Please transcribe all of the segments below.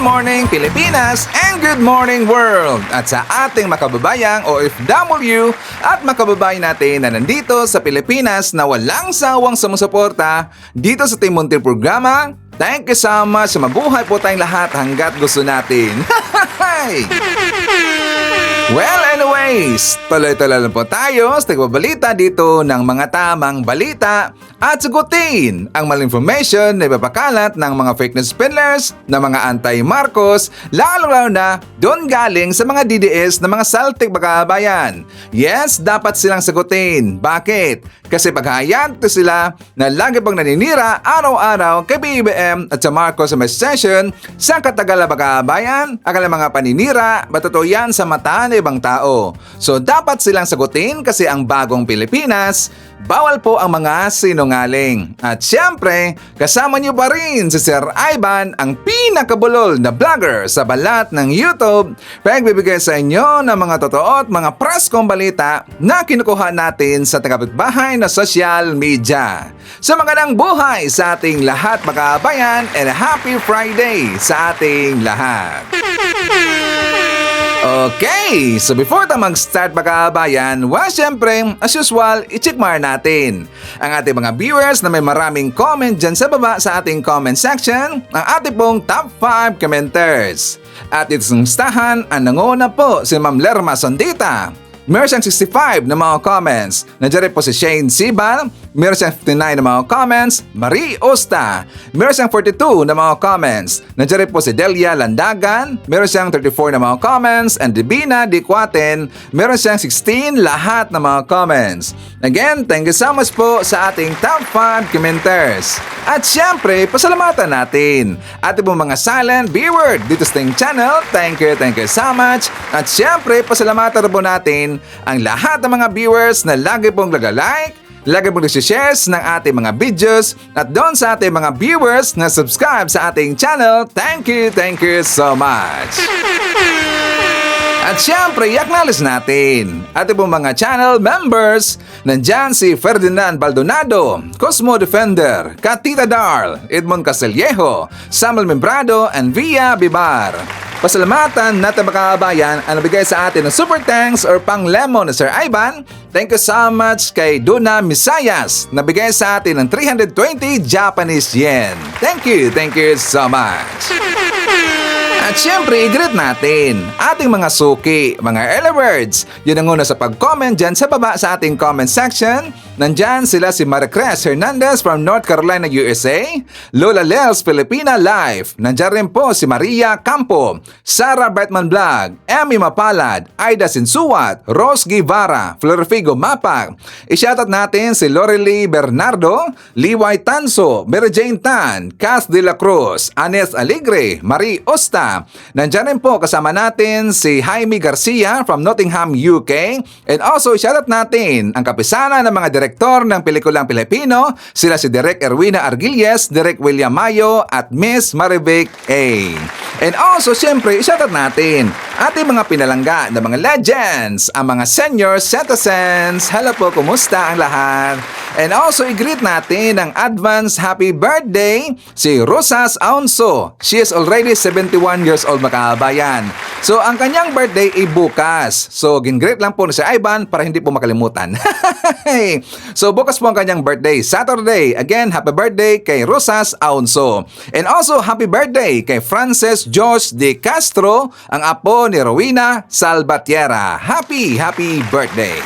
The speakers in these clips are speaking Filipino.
morning Pilipinas and good morning world! At sa ating makababayang OFW at makababayan natin na nandito sa Pilipinas na walang sawang sumusuporta dito sa Team Munting Programa, thank you so much. Mabuhay po tayong lahat hanggat gusto natin. Well, anyways, tuloy-tuloy lang po tayo sa tigbabalita dito ng mga tamang balita at sagutin ang maling information na ipapakalat ng mga fake news peddlers na mga anti-Marcos, lalo-lalo na doon galing sa mga DDS na mga saltik bakabayan. Yes, dapat silang sagutin. Bakit? Kasi paghahayaan ko sila na lagi pang naninira araw-araw kay BBM at sa Marcos administration sa Katagala bakabayan, akala mga paninira, totoo yan sa mata ng ibang tao. So dapat silang sagutin kasi ang bagong Pilipinas, bawal po ang mga sinungaling. At syempre, kasama niyo pa rin si Sir Ivan, ang pinakabulol na vlogger sa balat ng YouTube, pagbibigay sa inyo ng mga totoo at mga preskong balita na kinukuha natin sa tagapitbahay na social media. So magandang buhay sa ating lahat mga kabayan and happy Friday sa ating lahat. Okay, so before tayo mag-start mga kabayan, syempre, as usual, i-check mark natin ang ating mga viewers na may maraming comment dyan sa baba sa ating comment section, ang ating pong top 5 commenters. At itong listahan, ang nanguna po si Ma'am Lerma Sondita. Meron siyang 65 na mga comments. Nandiyan rin po si Shane Sibal. Meron siyang 59 na mga comments. Marie Osta. Meron siyang 42 na mga comments. Nandiyan rin po si Delia Landagan. Meron siyang 34 na mga comments. And Divina Diquaten. Meron siyang 16 lahat na mga comments. Again, thank you so much po sa ating top 5 commenters. At syempre, pasalamatan natin ating pong mga silent viewer dito sa ating channel. Thank you so much. At syempre, pasalamatan po natin ang lahat ng mga viewers na lagi pong like, lagi pong shares ng ating mga videos at doon sa ating mga viewers na subscribe sa ating channel. Thank you so much. At syempre, i-acknowledge natin ating pong mga channel members. Nandyan si Ferdinand Baldonado, Cosmo Defender, Katita Darl, Edmond Casellejo, Samuel Membrado, and Via Bibar. Pasalamatan natin mga kabayan ang nabigay sa atin ng super thanks or pang lemon na Sir Ivan. Thank you so much kay Duna Misayas, nabigay sa atin ng 320 Japanese yen. Thank you so much. At syempre, i-greet natin ating mga suki, mga early birds. Yun ang una sa pag-comment dyan sa baba sa ating comment section. Nandyan sila si Maricruz Hernandez from North Carolina, USA. Lola Lels Filipina Life. Nandyan rin po si Maria Campo, Sarah Brightman Vlog, Emmy Mapalad, Aida Sinsuat, Rose Guevara, Florifigo Mapak. I-shoutout natin si Lorely Bernardo, Liway Tanso, Mary Jane Tan, Cass De La Cruz, Anes Aligre, Marie Osta. Nandyan rin po kasama natin si Jaime Garcia from Nottingham, UK. And also, shoutout natin ang kapisana ng mga direktor ng pelikulang Pilipino. Sila si Direk Erwina Argilles, Direk William Mayo, at Miss Marivic A. And also, syempre, shoutout natin ating mga pinalangga na mga legends, ang mga senior citizens. Hello po, kumusta ang lahat? And also, i-greet natin ang advance happy birthday si Rosas Aunso. She is already 71 years old mga kabayan. So, ang kanyang birthday ay bukas. So, gin-greet lang po ni si Ivan para hindi po makalimutan. So, bukas po ang kanyang birthday, Saturday. Again, happy birthday kay Rosas Aunso. And also, happy birthday kay Frances Josh De Castro, ang apo ni Rowena Salvatierra. Happy birthday!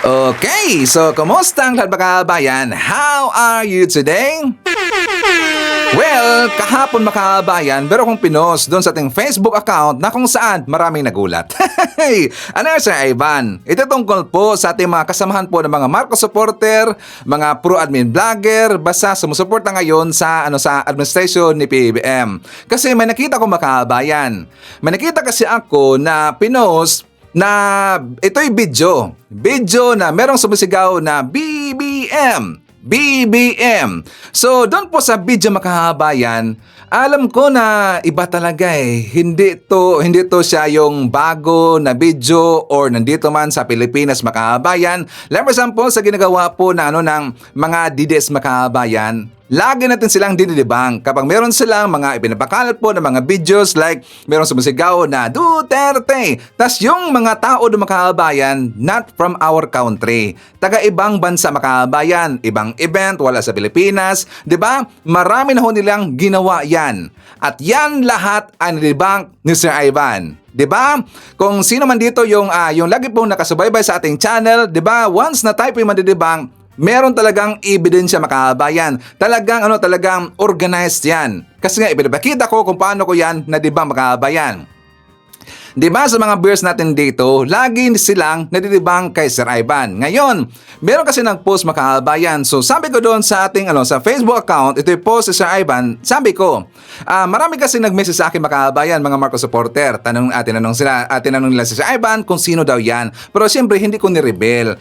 Okay, so kumusta ang lahat mga kabayan? How are you today? Well, kahapon mga kabayan, meron kong pinost doon sa ating Facebook account na kung saan maraming nagulat. Ano Sir Ivan? Ito tungkol po sa ating mga kasamahan po ng mga Marcos supporter, mga pro-admin vlogger, basta sumusuporta ngayon sa administration ni PBBM. Kasi may nakita ko mga kabayan. May nakita kasi ako na pinost na ito'y video na merong sumisigaw na BBM. So, doon po sa video makahabayan, alam ko na iba talaga eh. Hindi to siya yung bago na video or nandito man sa Pilipinas makahabayan. Like for example, sa ginagawa po na ng mga DDS makahabayan, lagi natin silang dinidibang kapag meron silang mga ipinapakalat po ng mga videos like meron sumisigaw na Duterte. Tas yung mga tao ng mga kababayan, not from our country. Taga ibang bansa mga kababayan, ibang event, wala sa Pilipinas. 'Di ba? Marami na ho nilang ginawa yan. At yan lahat ay nilibang ni Sir Ivan. 'Di ba? Kung sino man dito yung lagi pong nakasubaybay sa ating channel, 'di ba? Once na tayo po yung madidibang, meron talagang ebidensya mga kababayan. Talagang organized 'yan. Kasi nga ipinapakita ko kung paano ko 'yan nadibang mga kababayan. 'Di ba sa mga viewers natin dito, lagi silang nadidibang kay Sir Ivan. Ngayon, meron kasi nag-post mga kababayan. So sabi ko doon sa ating sa Facebook account, ito yung post si Sir Ivan. Sabi ko, marami kasi nag-message sa akin mga kababayan, mga Marcos supporter. Tinanong nila si Sir Ivan kung sino daw 'yan. Pero siyempre hindi ko ni-reveal.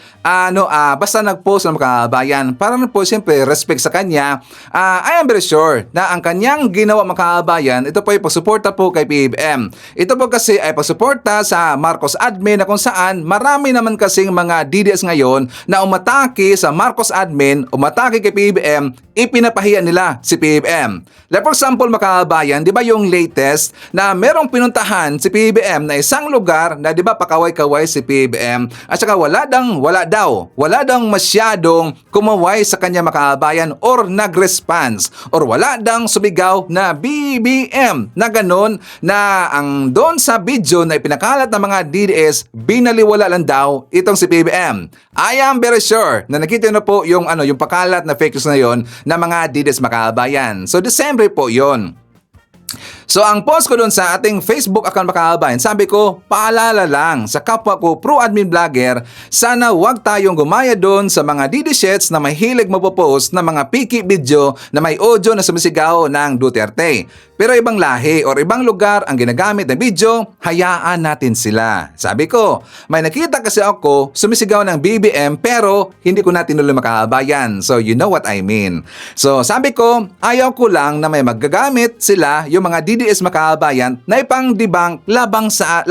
Basta nag-post ng mga kababayan para po siyempre respect sa kanya. I am very sure na ang kanyang ginawa mga kababayan, ito po ay pagsuporta po kay PBBM. Ito po kasi ay pagsuporta sa Marcos admin na kung saan marami naman kasing mga DDS ngayon na umatake sa Marcos admin, umatake kay PBBM, ipinapahiya nila si PBBM. Like for example mga kababayan, di ba yung latest na merong pinuntahan si PBBM na isang lugar na di ba pakaway-kaway si PBBM at saka wala daw masyadong kumaway sa kanya mga kababayan or nag-response or wala daw sumigaw na BBM na ganun na ang doon sa video na ipinakalat ng mga DDS, binaliwala lang daw itong si PBBM. I am very sure na nakita na po yung pakalat na fake news na yon na mga DDS mga kababayan. So December po yon. So ang post ko doon sa ating Facebook account mga kababayan, sabi ko, paalala lang sa kapwa ko pro-admin vlogger, sana wag tayong gumaya doon sa mga DDSets na mahilig mapopost na mga piki video na may audio na sumisigaw ng Duterte. Pero ibang lahi or ibang lugar ang ginagamit na video, hayaan natin sila. Sabi ko, may nakita kasi ako sumisigaw ng BBM pero hindi ko na tinuloy mga kababayan. So you know what I mean. So sabi ko, ayaw ko lang na may magagamit sila yung mga DDS makabayan na ipang-debunk laban sa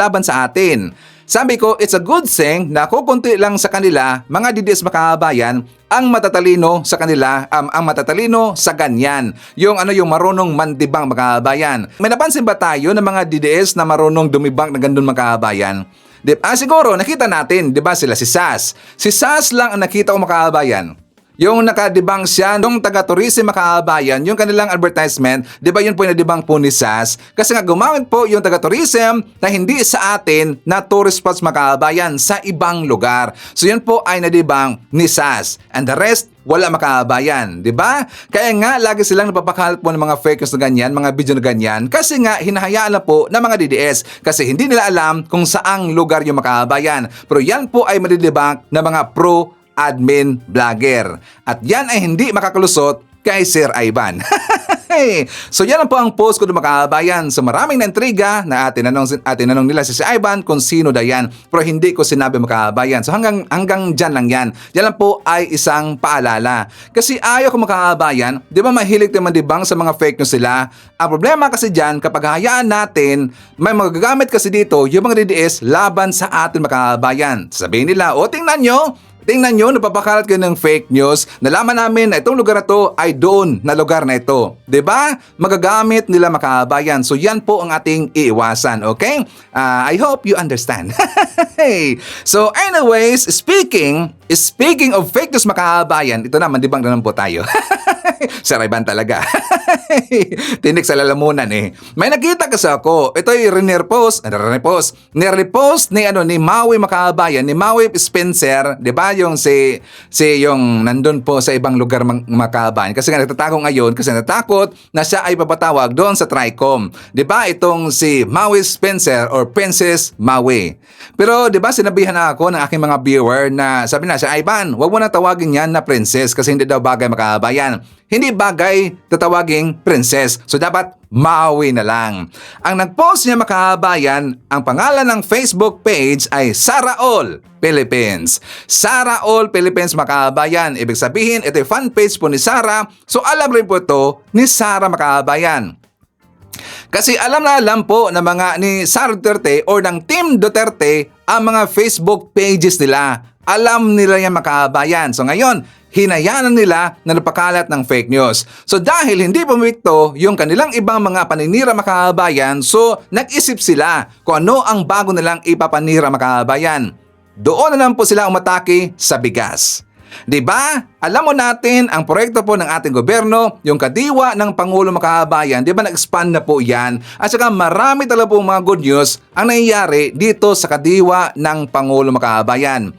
atin. Sabi ko, it's a good thing na kukunti lang sa kanila, mga DDS makabayan, ang matatalino sa kanila, ang matatalino sa ganyan. Yung marunong mandibang makabayan. May napansin ba tayo ng mga DDS na marunong dumibang na gandun makabayan? Siguro nakita natin, 'di ba sila si SAS. Si SAS lang ang nakita ko makabayan. Yung nakadibang siya nung taga-tourism makabayan, yung kanilang advertisement, di ba yun po yung nadibang po ni SAS? Kasi nga gumamit po yung taga-tourism na hindi sa atin na tourist spots makabayan sa ibang lugar. So yun po ay nadibang ni SAS. And the rest, wala makabayan, di ba? Kaya nga lagi silang napapakalat po ng mga fake news na ganyan, mga video na ganyan, kasi nga hinahayaan na po ng mga DDS kasi hindi nila alam kung saang lugar yung makabayan. Pero yan po ay madidibang na mga pro-admin vlogger. At yan ay hindi makakalusot kay Sir Ivan. So yan po ang post ko ng mga kababayan. So maraming na-intriga na tinanong nila si Ivan kung sino dayan. Pero hindi ko sinabi mga kababayan. So hanggang dyan lang yan. Yan lang po ay isang paalala. Kasi ayaw ko mga kababayan, di ba mahilig tayo mandibang sa mga fake news sila? Ang problema kasi dyan, kapag hayaan natin, may magagamit kasi dito yung mga DDS laban sa atin mga kababayan. Sabihin nila, o tingnan nyo, napapakalat kayo ng fake news. Nalaman namin na itong lugar na to ay doon na lugar na ito. 'Di ba? Magagamit nila makabayan. So yan po ang ating iiwasan, okay? I hope you understand. So anyways, speaking of fake news makabayan, ito naman, dibang na naman po tayo. Sir Ivan talaga. Tinik sa lalamunan eh. May nakita kasi ako. Ito ay nirepost ni Maui makabayan, ni Maui Spencer, 'di ba? Yung yung nandun po sa ibang lugar makabayan. Kasi nga nagtatago ngayon kasi natakot na siya ay papatawag doon sa TRICOM. 'Di ba? Itong si Maui Spencer or Princess Maui. Pero 'di ba sinabihan na ako ng aking mga viewer na sabi na siya, Ivan, wag mo na tawagin yan na princess kasi hindi daw bagay makabayan. Hindi bagay tatawaging princess. So dapat Maui na lang. Ang nag-post niya makabayan, ang pangalan ng Facebook page ay Sara All Philippines. Sara All Philippines makabayan. Ibig sabihin, ito yung fan page po ni Sara. So alam rin po ito ni Sara makabayan. Kasi alam na alam po na mga ni Sara Duterte or ng Team Duterte ang mga Facebook pages nila. Alam nila yan makabayan. So ngayon, hinayanan nila na napakalat ng fake news. So dahil hindi pumikto yung kanilang ibang mga paninira mga kababayan, so nag-isip sila kung ano ang bago nilang ipapanira mga kababayan. Doon na lang po sila umatake sa bigas. 'Di ba? Alam mo natin ang proyekto po ng ating gobyerno, yung kadiwa ng Pangulo mga kababayan, 'di ba nag-expand na po 'yan? At saka marami talaga po mga good news ang nangyayari dito sa kadiwa ng Pangulo mga kababayan.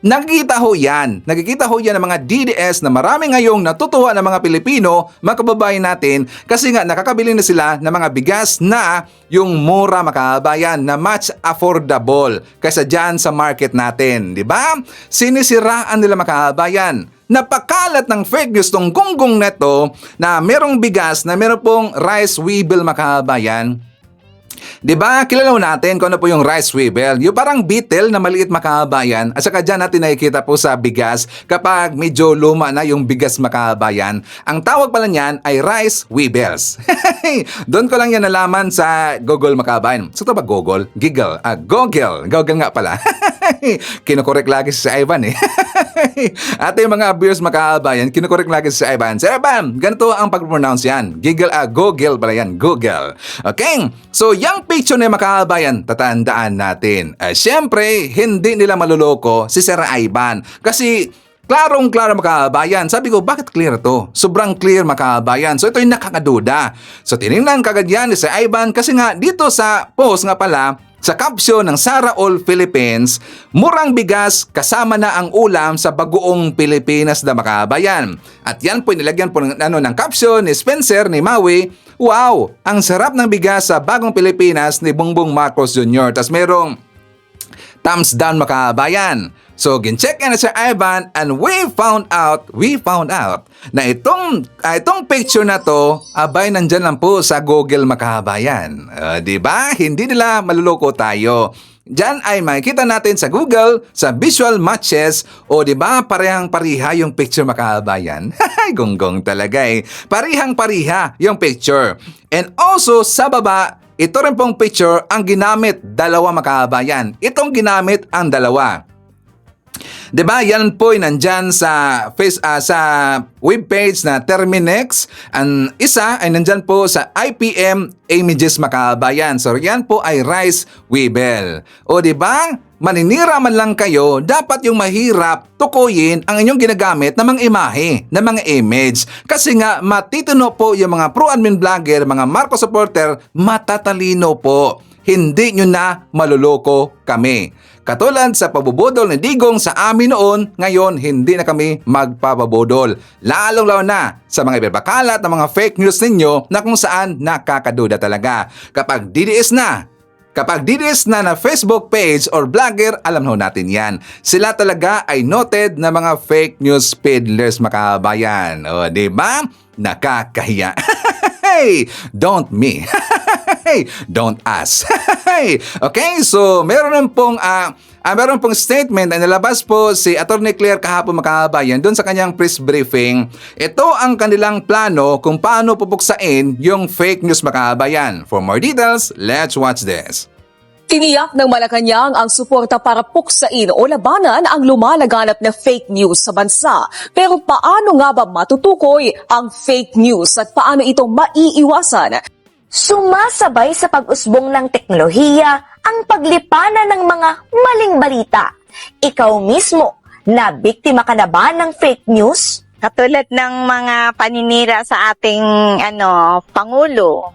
Nakikita ho yan ng mga DDS na marami ngayong natutuwa ng mga Pilipino, mga kababayan natin, kasi nga nakakabili na sila ng mga bigas na yung mura mga kababayan, na much affordable kaysa dyan sa market natin, di ba? Sinisiraan nila mga kababayan. Napakalat ng fake news tong gunggong neto na merong bigas na meron pong rice weevil mga kababayan. 'Di ba? Kilala natin kung ano po yung rice weevil. Yung parang beetle na maliit makabayan. At saka dyan natin nakikita po sa bigas kapag medyo luma na yung bigas makabayan. Ang tawag pala niyan ay rice weevils. Doon ko lang yan nalaman sa Google makabayan. So ito ba Google? Giggle. Google. Google nga pala. Kinukorek lagi si Ivan eh. At yung mga viewers makabayan, kinukorek lagi si Ivan. Sir Ivan, ganito ang pag-pronounce yan. Giggle, Google pala yan. Google. Okay? So, yung picture na makabayan, tatandaan natin. Siyempre, hindi nila maluloko si Sir Ivan. Kasi, klarong-klaro makabayan. Sabi ko, bakit clear to? Sobrang clear makabayan. So, ito yung nakakaduda. So, tinignan kagad yan ni Sir Ivan kasi nga, dito sa post nga pala, sa caption ng Sara All Philippines, murang bigas kasama na ang ulam sa bagoong Pilipinas na makabayan. At yan po nilagyan po ng caption ni Spencer ni Maui, wow, ang sarap ng bigas sa bagong Pilipinas ni Bongbong Marcos Jr. Tapos merong thumbs down makabayan. So, gincheck na si Ivan and we found out na itong picture na to, abay nandyan lang po sa Google makabayan. Diba? Hindi nila maluloko tayo. Diyan ay makikita natin sa Google, sa visual matches, o diba parehang-pariha yung picture makabayan. Gonggong talaga eh. Parihang-pariha yung picture. And also sa baba, ito rin pong picture ang ginamit, dalawa makabayan. Itong ginamit ang dalawa. 'Di ba? Yan po ay nandyan sa sa webpage na Terminex. Ang isa ay nandyan po sa IPM Images makabayan. So yan po ay rice weevil. O 'di ba? Maninira man lang kayo, dapat yung mahirap tukuyin ang inyong ginagamit na mga imahe, na mga image. Kasi nga matitino po yung mga pro-admin vlogger, mga Marcos supporter, matatalino po. Hindi nyo na maluloko kami. Katulad sa pabubudol ni Digong sa amin noon, ngayon hindi na kami magpapabudol. Lalong-lalo na sa mga ibabakalat ng mga fake news ninyo na kung saan nakakaduda talaga. Kapag DDS na Facebook page or vlogger, alam ho natin yan. Sila talaga ay noted na mga fake news peddlers makabayan. O, diba? Nakakahiya. Hey, don't me. Hey, don't us. Okay, so meron pong statement na nilabas po si Attorney Claire kahapon makabayan doon sa kanyang press briefing. Ito ang kanilang plano kung paano pupuksain yung fake news makabayan. For more details, let's watch this. Tiniyak ng Malacanang ang suporta para puksain o labanan ang lumalaganap na fake news sa bansa. Pero paano nga ba matutukoy ang fake news at paano ito maiiwasan? Sumasabay sa pag-usbong ng teknolohiya ang paglipanan ng mga maling balita. Ikaw mismo, na biktima ka na ba ng fake news? Katulad ng mga paninira sa ating Pangulo.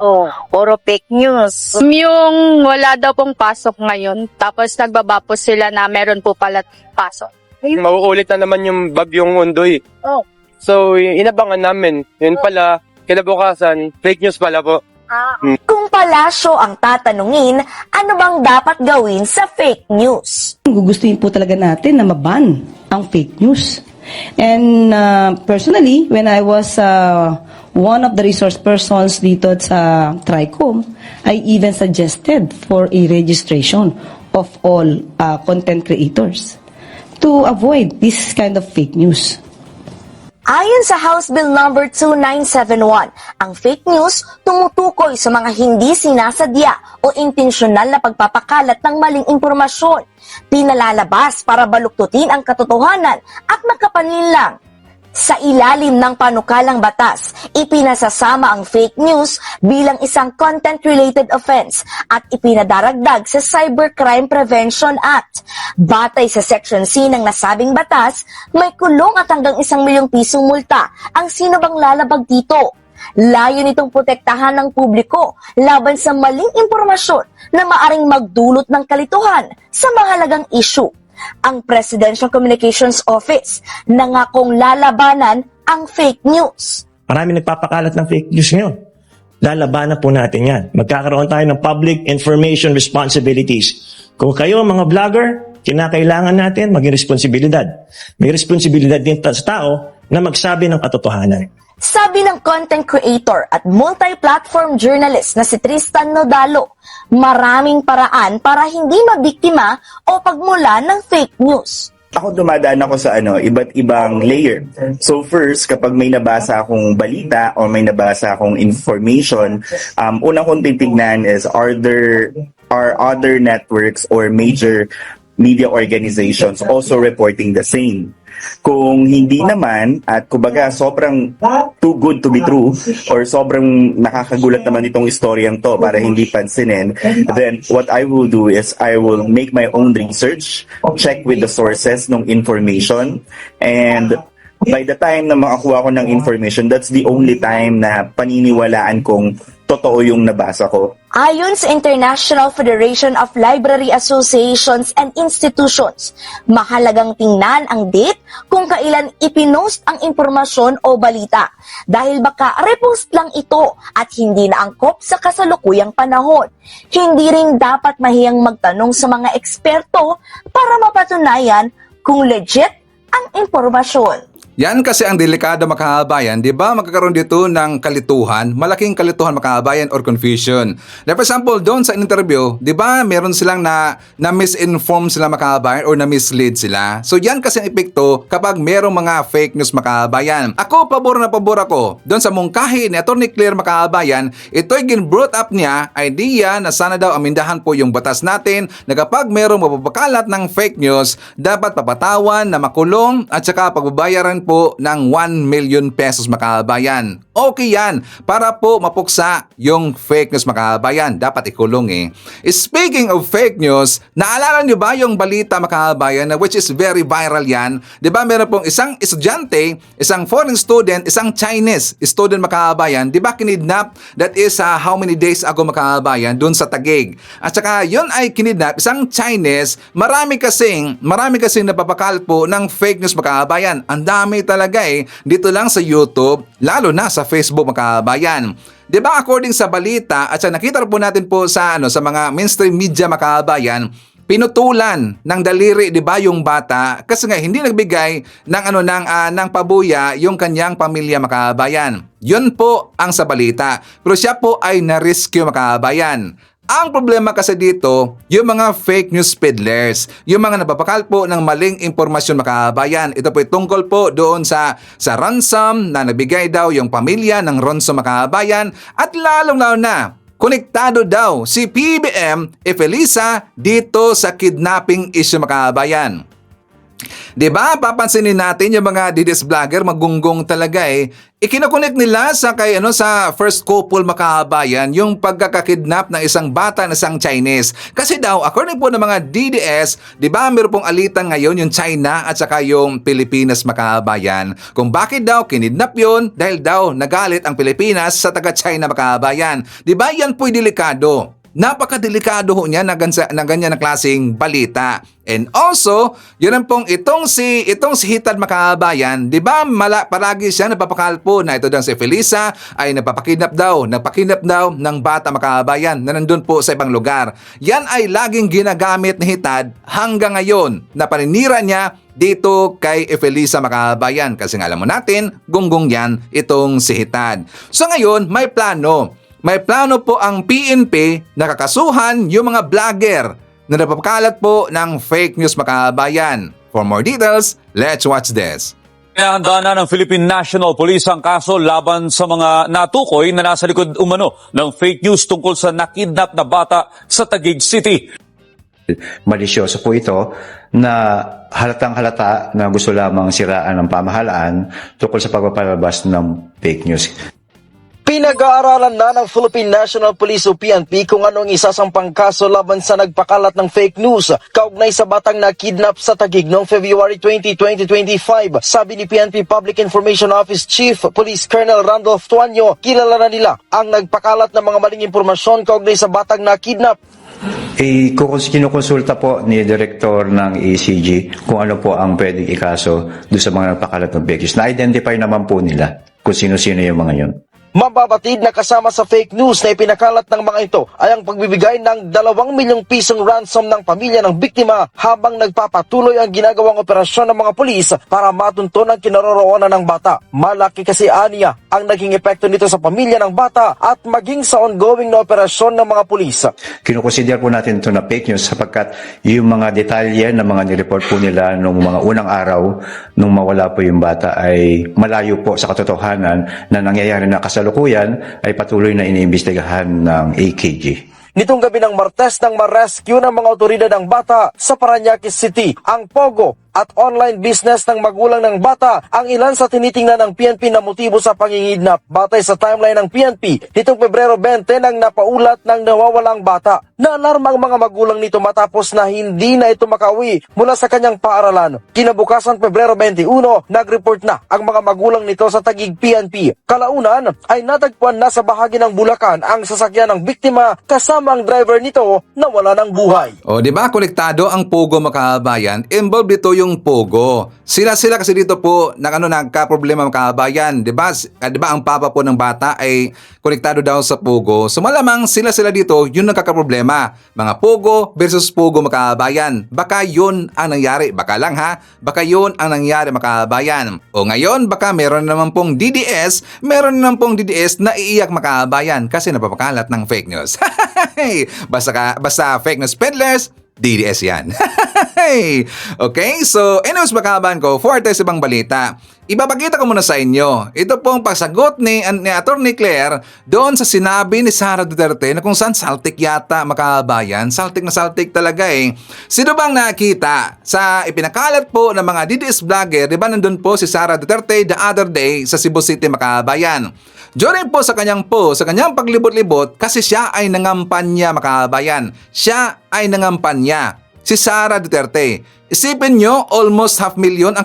Puro fake news. Yung wala daw pong pasok ngayon, tapos nagbaba po sila na meron po pala pasok. Mauulit na naman yung bagyong Undoy. Oh. So, inabangan namin. Yun pala, kinabukasan, fake news pala po. Kung palasyo ang tatanungin, ano bang dapat gawin sa fake news? Gugustuhin po talaga natin na maban ang fake news. And personally, when I was one of the resource persons dito sa TRICOM, I even suggested for a registration of all content creators to avoid this kind of fake news. Ayon sa House Bill number 2971, ang fake news tumutukoy sa mga hindi sinasadya o intensyonal na pagpapakalat ng maling impormasyon, pinalalabas para baluktutin ang katotohanan at magkapaninlang. Sa ilalim ng panukalang batas, ipinasasama ang fake news bilang isang content-related offense at ipinadaragdag sa Cybercrime Prevention Act. Batay sa Section C ng nasabing batas, may kulong at hanggang 1 milyong pisong multa ang sino bang lalabag dito. Layo nitong protektahan ng publiko laban sa maling impormasyon na maaring magdulot ng kalituhan sa mahalagang issue. Ang Presidential Communications Office nangakong lalabanan ang fake news. Marami nagpapakalat ng fake news ngayon. Lalabanan po natin yan. Magkakaroon tayo ng public information responsibilities. Kung kayo mga vlogger, kinakailangan natin maging responsibilidad. May responsibilidad din sa tao na magsabi ng katotohanan. Sabi ng content creator at multi-platform journalist na si Tristan Nodalo, maraming paraan para hindi mabiktima o pagmula ng fake news. Ako dumadaan ako sa iba't ibang layer. So first, kapag may nabasa akong balita o may nabasa akong information, unang kong titignan is are other networks or major media organizations also reporting the same. Kung hindi naman, at kumbaga sobrang too good to be true or sobrang nakakagulat naman itong istoryang to para hindi pansinin, then what I will do is I will make my own research, check with the sources ng information, and by the time na makakuha ko ng information, that's the only time na paniniwalaan kong totoo yung nabasa ko. Ayon sa International Federation of Library Associations and Institutions, mahalagang tingnan ang date kung kailan ipinost ang impormasyon o balita dahil baka repost lang ito at hindi na angkop sa kasalukuyang panahon. Hindi rin dapat mahiyang magtanong sa mga eksperto para mapatunayan kung legit ang impormasyon. Yan kasi ang delikado mga kababayan, di ba? Magkakaroon dito ng kalituhan, malaking kalituhan mga kababayan or confusion. Na for example, doon sa interview, di ba meron silang na misinform sila mga kababayan or na mislead sila. So yan kasi ang epekto kapag merong mga fake news mga kababayan. Ako, pabor na pabor ako. Doon sa mungkahi ni Atty. Claire mga kababayan, ito'y gin-brought up niya, idea na sana daw amindahan po yung batas natin na kapag merong mapapakalat ng fake news, dapat papatawan na makulong at saka pagbabayaran po ng 1 million pesos mga kababayan. Okay yan, para po mapuksa yung fake news mga kababayan. Dapat ikulong eh. Speaking of fake news, naalala nyo ba yung balita mga kababayan na which is very viral yan? Diba meron pong isang estudyante, isang foreign student, isang Chinese student mga kababayan, diba kinidnap? That is how many days ago mga kababayan dun sa Taguig. At saka yun ay kinidnap, isang Chinese, marami kasing napapakalat po ng fake news mga kababayan. Ang dami talaga eh, dito lang sa YouTube, lalo na sa Facebook mga kababayan. 'Di ba according sa balita at sa nakita po natin po sa sa mga mainstream media mga kababayan, pinutulan ng daliri 'di ba yung bata kasi nga hindi nagbigay ng ng pabuya yung kanyang pamilya mga kababayan. 'Yun po ang sa balita. Pero siya po ay na-rescue mga kababayan. Ang problema kasi dito, yung mga fake news peddlers, yung mga nagpapakal po ng maling impormasyon mga kababayan. Ito po ay tungkol po doon sa ransom na nabigay daw yung pamilya ng ransom mga kababayan at lalong-lalo na konektado daw si PBM Efelisa dito sa kidnapping issue mga kababayan. Diba? Papansinin natin yung mga DDS vlogger magunggong talaga eh. Ikinokonek nila sa sa first couple makahabayan yung pagkakakidnap ng isang bata na isang Chinese. Kasi daw, according po ng mga DDS, di ba meron pong alitan ngayon yung China at saka yung Pilipinas makahabayan. Kung bakit daw kinidnap yun dahil daw nagalit ang Pilipinas sa taga-China makahabayan. Di ba yan po'y delikado? Napakadelikado ho niya na ganyan na klaseng balita. And also, yun ang pong itong si Hitad makabayan, di ba palagi siya napapakalpo na ito daw si Felisa ay napakidnap daw ng bata makabayan na nandun po sa ibang lugar. Yan ay laging ginagamit ni Hitad hanggang ngayon na paninira niya dito kay Efelisa makabayan. Kasi nga alam mo natin, gunggong yan itong si Hitad. So ngayon, may plano. May plano po ang PNP na kakasuhan yung mga vlogger na napapakalat po ng fake news makabayan. For more details, let's watch this. Handa na ng Philippine National Police ang kaso laban sa mga natukoy na nasa likod umano ng fake news tungkol sa nakidnap na bata sa Taguig City. malisyoso po ito na halatang halata na gusto lamang siraan ng pamahalaan tungkol sa pagpapalabas ng fake news. Pinag-aaralan na ng Philippine National Police o PNP kung anong isasampang kaso laban sa nagpakalat ng fake news kaugnay sa batang na kidnap sa Taguig noong February 20, 2025. Sabi ni PNP Public Information Office Chief Police Colonel Randolph Tuanyo, kilala na nila ang nagpakalat ng mga maling impormasyon kaugnay sa batang na kidnap. Kinukonsulta po ni Director ng ACG kung ano po ang pwedeng ikaso doon sa mga nagpakalat ng fake news. Na-identify naman po nila kung sino-sino yung mga yun. Mababatid na kasama sa fake news na ipinakalat ng mga ito ay ang pagbibigay ng 2 milyong pisong ransom ng pamilya ng biktima habang nagpapatuloy ang ginagawang operasyon ng mga pulis para matunton ang kinaroroonan ng bata. Malaki kasi aniya ang naging epekto nito sa pamilya ng bata at maging sa ongoing na operasyon ng mga pulis. Kinukonsider po natin ito na fake news sapagkat yung mga detalye na mga nireport po nila nung mga unang araw nung mawala po yung bata ay malayo po sa katotohanan na nangyayari na kasalukuyan ay patuloy na iniimbestigahan ng AKG. Nitong gabi ng Martes nang ma-rescue ng mga otoridad ng bata sa Parañaque City, ang Pogo at online business ng magulang ng bata ang ilan sa tinitingnan ng PNP na motibo sa pangingidnap. Batay sa timeline ng PNP, nitong Pebrero 20 nang napaulat ng nawawalang bata. Naalarma ang mga magulang nito matapos na hindi na ito makauwi mula sa kanyang paaralan. Kinabukasan Pebrero 21, nag-report na ang mga magulang nito sa Taguig PNP. Kalaunan ay natagpuan na sa bahagi ng Bulacan ang sasakyan ng biktima kasama ang driver nito na wala ng buhay. O, di ba, kolektado ang Pogo, makabayan. Involved dito yung Pogo. Sila kasi dito po nagka-problema, makabayan. Di ba ang papa po ng bata ay kolektado daw sa Pogo. So malamang sila dito yung nagkakaproblema. Mga Pogo versus Pogo, makabayan. Baka yun ang nangyari. Baka lang ha. Baka yun ang nangyari, makabayan. O ngayon, baka meron naman pong DDS na iiyak, makabayan, kasi napapakalat ng fake news. Basta fake news peddlers, DDS yan. Okay, so anyways, makahabahan ko, for tayo sa ibang balita. Ibabagita ko muna sa inyo. Ito pong pagsagot ni Atty. Claire doon sa sinabi ni Sara Duterte na kung saan saltik yata, makahabayan. Saltik na saltik talaga eh. Sino bang nakita sa ipinakalat po ng mga DDS vlogger? Diba nandun po si Sara Duterte the other day sa Cebu City, makahabayan. During po sa kanyang paglibot-libot, kasi siya ay nangampanya, makahabayan. Siya ay nangampanya. Si Sara Duterte. Isipin nyo, almost 500,000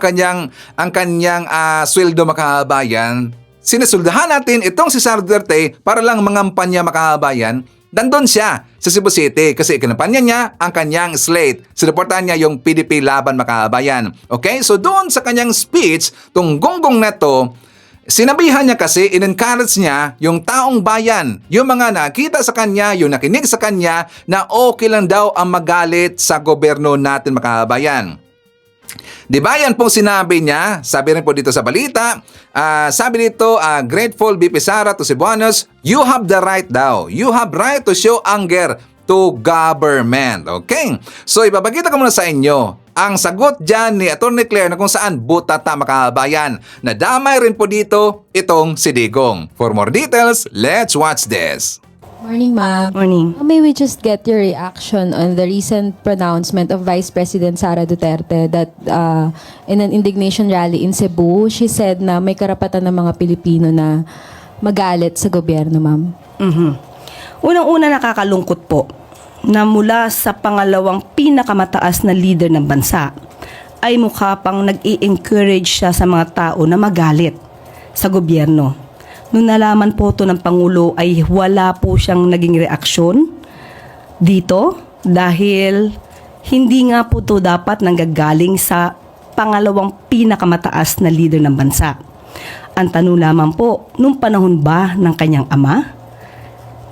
ang kanyang sweldo, makahabayan. Sinesuldahan natin itong si Sara Duterte para lang mangampanya, makahabayan. Nandun siya sa Cebu City kasi ikinampanya niya ang kanyang slate. Sinuportahan niya yung PDP laban, makahabayan. Okay, so doon sa kanyang speech, tong gonggong na to, sinabihan niya kasi, in-encourage niya yung taong bayan, yung mga nakita sa kanya, yung nakinig sa kanya, na okay lang daw ang magalit sa gobyerno natin, makabayan. Di ba yan pong sinabi niya? Sabi rin po dito sa balita, sabi dito, grateful BP Sara to Cebuanos, you have the right daw. You have right to show anger to government. Okay? So ipapakita ko muna sa inyo ang sagot dyan ni Atty. Claire na kung saan butata, makahabayan. Nadamay rin po dito itong si Digong. For more details, let's watch this. Morning, ma'am. Morning. May we just get your reaction on the recent pronouncement of Vice President Sara Duterte that in an indignation rally in Cebu, she said na may karapatan ng mga Pilipino na magalit sa gobyerno, ma'am? Unang-una, nakakalungkot po na mula sa pangalawang pinakamataas na leader ng bansa ay mukha pang nag-i-encourage siya sa mga tao na magalit sa gobyerno. Nung nalaman po ito ng Pangulo ay wala po siyang naging reaksyon dito dahil hindi nga po ito dapat nanggagaling sa pangalawang pinakamataas na leader ng bansa. Ang tanong lamang po, nung panahon ba ng kanyang ama,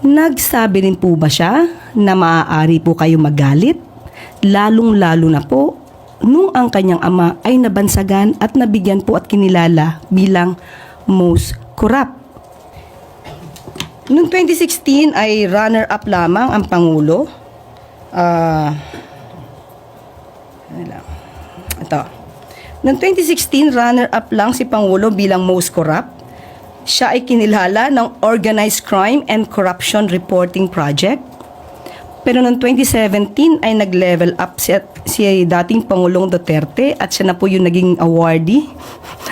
nagsabi rin po ba siya na maaari po kayo magalit? Lalong-lalo na po nung ang kanyang ama ay nabansagan at nabigyan po at kinilala bilang most corrupt. Noong 2016 ay runner-up lamang ang Pangulo. Noong 2016, runner-up lang si Pangulo bilang most corrupt. Siya ay kinilala ng Organized Crime and Corruption Reporting Project. Pero noong 2017 ay nag-level up si dating Pangulong Duterte at siya na po yung naging awardee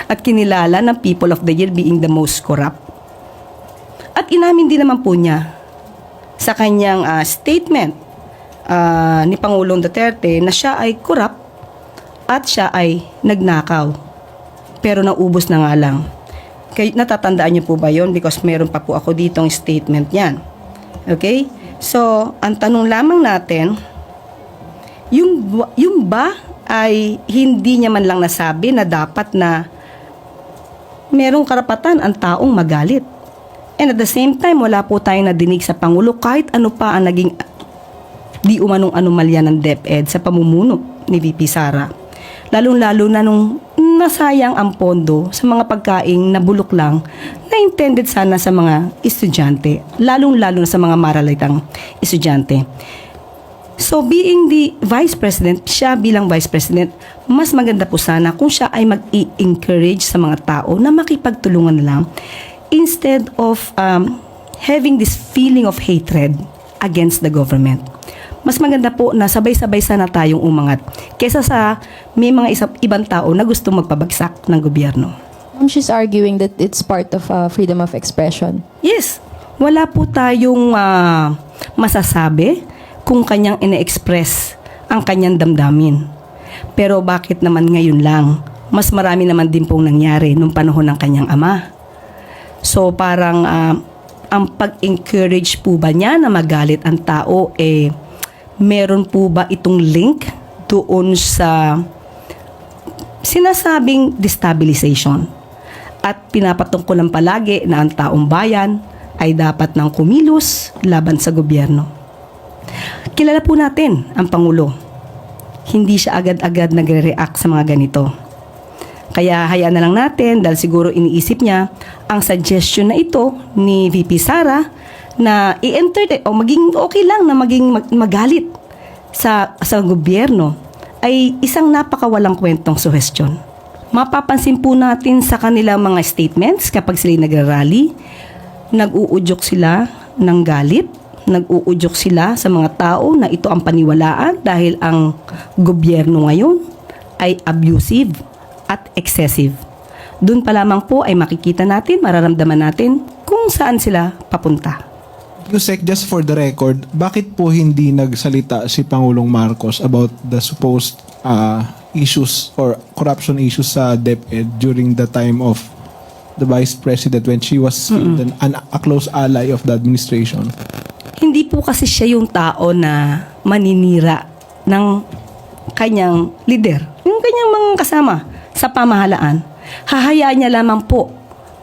at kinilala ng People of the Year being the most corrupt. At inamin din naman po niya sa kanyang statement ni Pangulong Duterte na siya ay corrupt at siya ay nagnakaw. Pero naubos na nga lang. Natatandaan niyo po ba yon? Because meron pa po ako ditong statement niyan. Okay? So, ang tanong lamang natin, yung ba ay hindi niya man lang nasabi na dapat na merong karapatan ang taong magalit. And at the same time, wala po tayong nadinig sa Pangulo kahit ano pa ang naging di umanong anomalya ng DepEd sa pamumuno ni VP Sara. Lalong-lalo na nung nasayang ang pondo sa mga pagkaing nabulok lang na intended sana sa mga estudyante, lalong-lalo na sa mga maralitang estudyante. So being the Vice President, siya bilang Vice President, mas maganda po sana kung siya ay mag-i-encourage sa mga tao na makipagtulungan na lang instead of having this feeling of hatred against the government. Mas maganda po na sabay-sabay sana tayong umangat kesa sa may mga ibang tao na gusto magpabagsak ng gobyerno. She's arguing that it's part of freedom of expression. Yes, wala po tayong masasabi kung kanyang ine-express ang kanyang damdamin. Pero bakit naman ngayon lang? Mas marami naman din pong nangyari nung panahon ng kanyang ama. So parang ang pag-encourage po ba niya na magalit ang tao meron po ba itong link doon sa sinasabing destabilization? At pinapatungkulan palagi na ang taong bayan ay dapat nang kumilos laban sa gobyerno. Kilala po natin ang Pangulo. Hindi siya agad-agad nagre-react sa mga ganito. Kaya hayaan na lang natin dahil siguro iniisip niya ang suggestion na ito ni VP Sara na i-entertain o maging okay lang na maging magalit sa gobyerno ay isang napakawalang kwentong suhestyon. Mapapansin po natin sa kanilang mga statements kapag sila nagrarally, nag-uudyok sila ng galit, nag-uudyok sila sa mga tao na ito ang paniwalaan dahil ang gobyerno ngayon ay abusive at excessive. Doon pa lamang po ay makikita natin, mararamdaman natin kung saan sila papunta. Yusek, just for the record, bakit po hindi nagsalita si Pangulong Marcos about the supposed issues or corruption issues sa DepEd during the time of the Vice President when she was a close ally of the administration? Hindi po kasi siya yung tao na maninira ng kanyang leader, yung kanyang mga kasama sa pamahalaan. Hahayaan niya lamang po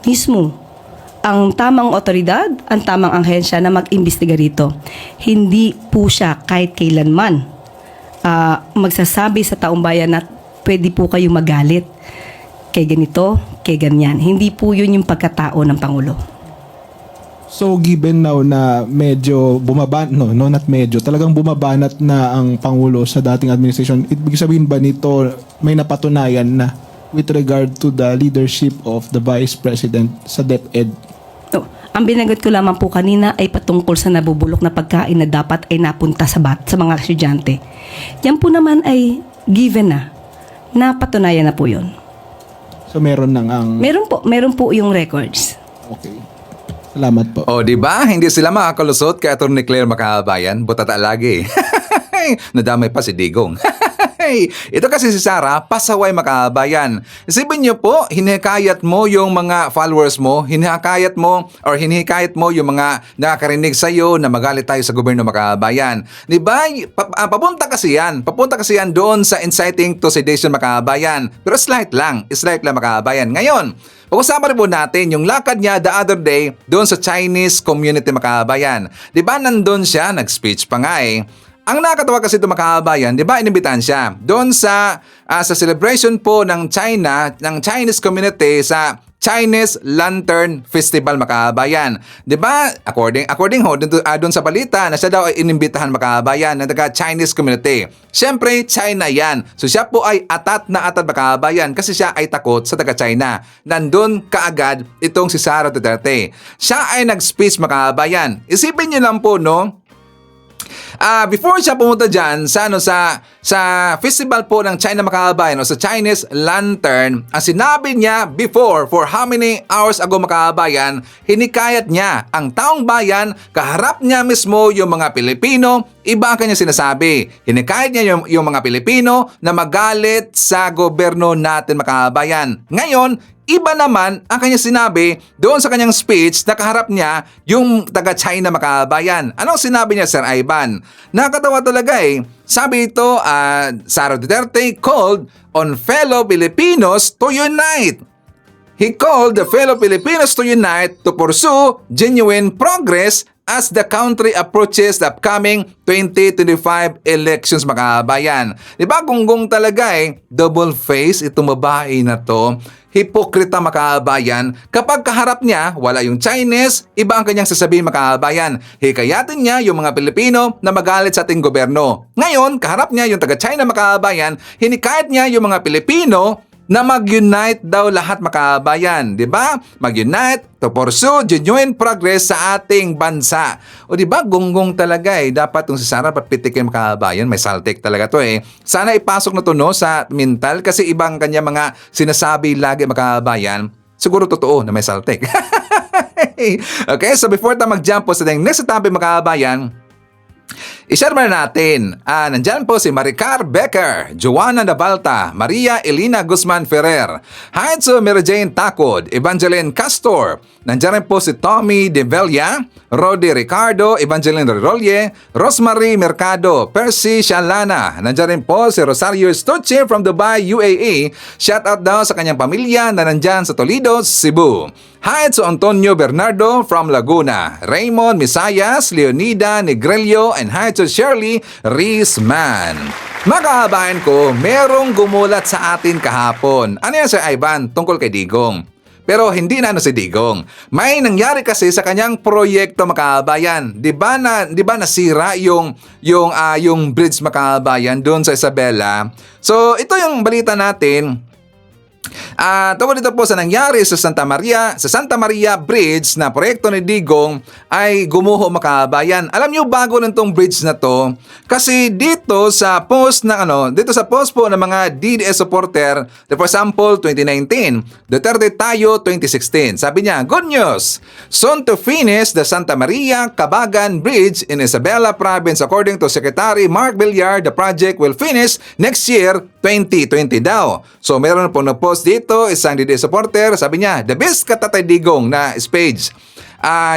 mismo ang tamang otoridad, ang tamang ahensya na mag-imbestiga rito. Hindi po siya kahit kailanman magsasabi sa taong bayan na pwede po kayo magalit kay ganito, kay ganyan. Hindi po yun yung pagkatao ng Pangulo. So given now na medyo talagang bumabanat na ang Pangulo sa dating administration, ibig sabihin ba nito may napatunayan na with regard to the leadership of the Vice President sa DepEd? Ang binagot ko lamang po kanina ay patungkol sa nabubulok na pagkain na dapat ay napunta sa mga estudyante. Yan po naman ay given na. Napatunayan na po yun. So meron nang ang... Meron po yung records. Okay. Salamat po. O, di ba? Hindi sila makakalusot kay Atty. Claire Macabayan. Butata lagi. Nadamay pa si Digong. Ito kasi si Sara, pasaway Makabayan. Isipin niyo po, hinihikayat mo yung mga followers mo, hinihikayat mo yung mga nakakarinig sa iyo na magalit tayo sa gobyerno Makabayan. Di ba? Papunta kasi yan doon sa inciting to sedition Makabayan. Pero slight lang Makabayan. Ngayon, pag-usapan rin po natin yung lakad niya the other day doon sa Chinese community Makabayan. Di ba nandun siya, nag-speech pa nga Ang nakakatawa kasi ito Makabayan, di ba inimbitahan siya doon sa celebration po ng Chinese community sa Chinese Lantern Festival Makabayan. Di ba? According doon sa balita na siya daw ay inimbitahan Makabayan ng taga-Chinese community. Siyempre, China yan. So siya po ay atat Makabayan kasi siya ay takot sa taga-China. Nandun kaagad itong si Sara Duterte. Siya ay nag-speech Makabayan. Isipin niyo lang po, no? Before siya pumunta dyan sa festival po ng China mga kababayan o sa Chinese Lantern, ang sinabi niya before, for how many hours ago mga kababayan, hinikayat niya ang taong bayan, kaharap niya mismo yung mga Pilipino, iba ang kanya sinasabi. Hinikayat niya yung mga Pilipino na magalit sa gobyerno natin mga kababayan. Ngayon, iba naman ang kanya sinabi doon sa kanyang speech na kaharap niya yung taga-China mga kababayan. Anong sinabi niya, Sir Ivan? Nakakatawa talaga eh. Sabi ito, Sara Duterte called on fellow Filipinos to unite. He called the fellow Filipinos to unite to pursue genuine progress as the country approaches the upcoming 2025 elections mga kababayan. Diba gunggong talaga eh, double face itong babae na to. Hipokrita mga kababayan. Kapag kaharap niya, wala yung Chinese, iba ang kanyang sasabihin mga kababayan. Hikayatin niya yung mga Pilipino na magalit sa ating gobyerno. Ngayon, kaharap niya yung taga-China mga kababayan, hinikayat niya yung mga Pilipino na mag-unite daw lahat makabayan, 'di ba? Mag-unite to pursue genuine progress sa ating bansa. O 'di ba, gunggong talaga eh. Dapat tong si Sara patpitikin makabayan, may saltik talaga to eh. Sana ipasok na to no sa mental kasi ibang kanya mga sinasabi lagi makabayan. Siguro totoo na may saltik. Okay, so before tayo mag-jump po sa next topic makabayan, i-share mo na natin. Nandyan po si Maricar Becker, Joanna Navalta, Maria Elina Guzman Ferrer, Haitzo Mary Jane Tacod, Evangeline Castor. Nandyan rin po si Tommy De Villa, Rodi Ricardo, Evangeline Rolye, Rosemary Mercado, Percy Shalana. Nandyan rin po si Rosario Stucci from Dubai, UAE. Shout out daw sa kanyang pamilya na nandyan sa Toledo, Cebu. Hi to Antonio Bernardo from Laguna, Raymond Misayas, Leonida Negrelio, and hi to Shirley Rizman. Makahabayan ko, merong gumulat sa atin kahapon. Ano yan, Sir Ivan? Tungkol kay Digong. Pero hindi na si Digong. May nangyari kasi sa kanyang proyekto makabayan. 'Di ba nasira yung bridge makabayan doon sa Isabela. So ito yung balita natin. Tungkol dito po sa nangyari sa Santa Maria Bridge na proyekto ni Digong ay gumuho makabayan. Alam niyo bago nitong bridge na to kasi dito sa post po ng mga DDS supporter, for example 2019, Duterte tayo 2016. Sabi niya, good news. Soon to finish the Santa Maria Cabagan Bridge in Isabela Province according to Secretary Mark Villar. The project will finish next year 2020 daw. So meron po na post dito, isang DDS supporter, sabi niya, the best ka Tatay Digong na page.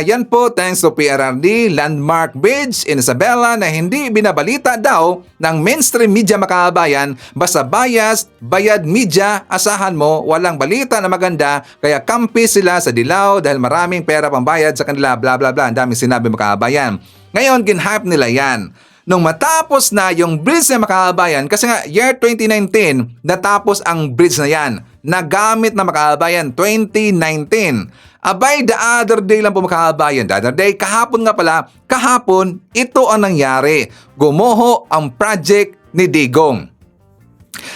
Yan po thanks to PRRD Landmark Bridge in Isabela na hindi binabalita daw ng mainstream media makabayan, basta bayad media, asahan mo, walang balita na maganda, kaya kampi sila sa dilaw dahil maraming pera pambayad sa kanila, bla bla bla, ang daming sinabi makabayan. Ngayon, ginhype nila yan. Nung matapos na yung bridge na makabayan, kasi nga year 2019, natapos ang bridge na yan. Nagamit na makabayan 2019. Abay, the other day lang po makabayan. The other day, kahapon nga pala, ito ang nangyari. Gumuho ang project ni Digong.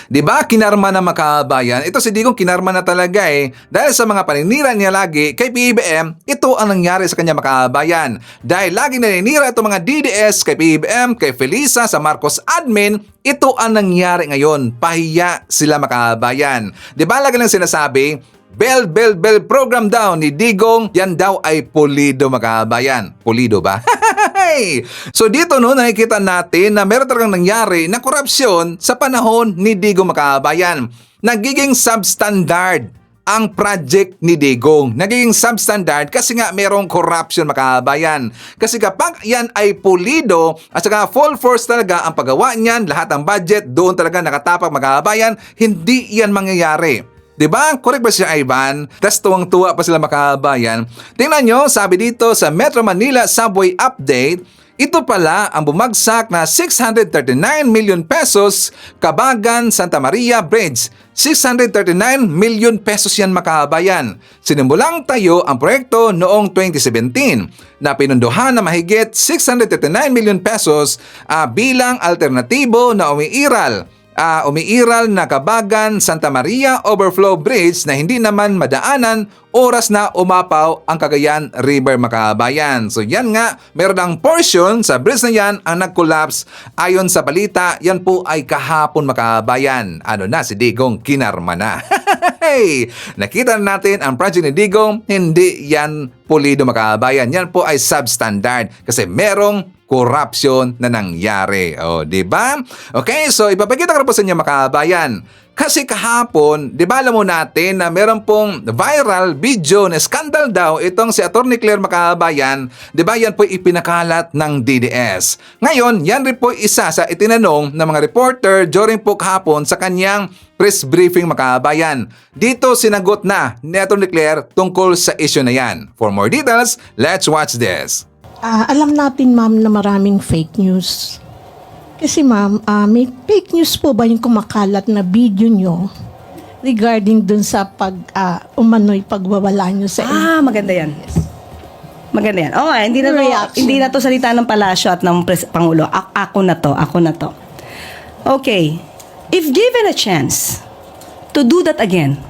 Diba, kinarma na makabayan? Ito si Digong kinarma na talaga eh. Dahil sa mga paninira niya lagi kay PBBM, ito ang nangyari sa kanya makabayan. Dahil lagi naninira itong mga DDS kay PBBM, kay Felisa, sa Marcos admin, ito ang nangyari ngayon. Pahiya sila makabayan. Diba lagi lang sinasabi, bell program daw ni Digong, yan daw ay pulido makabayan. Pulido ba? So dito nakikita natin na meron talagang nangyari na korupsyon sa panahon ni Digong makabayan. Nagiging substandard ang project ni Digong. Nagiging substandard kasi nga merong corruption makabayan. Kasi kapag yan ay pulido at saka full force talaga ang paggawa niyan, lahat ng budget doon talaga nakatapak makabayan, hindi yan mangyayari. Diba? Correct ba siya, Ivan? Tapos tuwang-tuwa pa sila makabayan. Tingnan nyo, sabi dito sa Metro Manila Subway Update, ito pala ang bumagsak na 639 million pesos Cabagan Santa Maria Bridge. 639 million pesos yan makabayan. Sinimulang tayo ang proyekto noong 2017 na pinunduhan na mahigit 639 million pesos bilang alternatibo na umiiral umiiral na Kabagan Santa Maria Overflow Bridge na hindi naman madaanan oras na umapaw ang Cagayan River, mga kabayan. So yan nga, meron ang portion sa bridge na yan ang nag-collapse. Ayon sa balita, yan po ay kahapon, mga kabayan. Ano na, si Digong kinarma na. Hey, nakita na natin ang project ni Digong, hindi yan pulido, mga kabayan. Yan po ay substandard kasi merong corruption na nangyari. O, di ba? Okay, so ipapakita ko po sa inyo, mga kabayan. Kasi kahapon, di ba alam mo natin na meron pong viral video na scandal daw itong si Atty. Claire, mga kabayan. Di ba yan po ipinakalat ng DDS. Ngayon, yan rin po isa sa itinanong ng mga reporter during po kahapon sa kanyang press briefing, mga kabayan. Dito sinagot na ni Atty. Claire tungkol sa issue na yan. For more details, let's watch this. Alam natin, ma'am, na maraming fake news. Kasi, ma'am, may fake news po ba yung kumakalat na video nyo regarding dun sa umano'y pagwawala nyo sa Maganda yan. Maganda yan. Oh, hindi na to salita ng palasyo at ng Pangulo. Ako na to. Okay. If given a chance to do that again,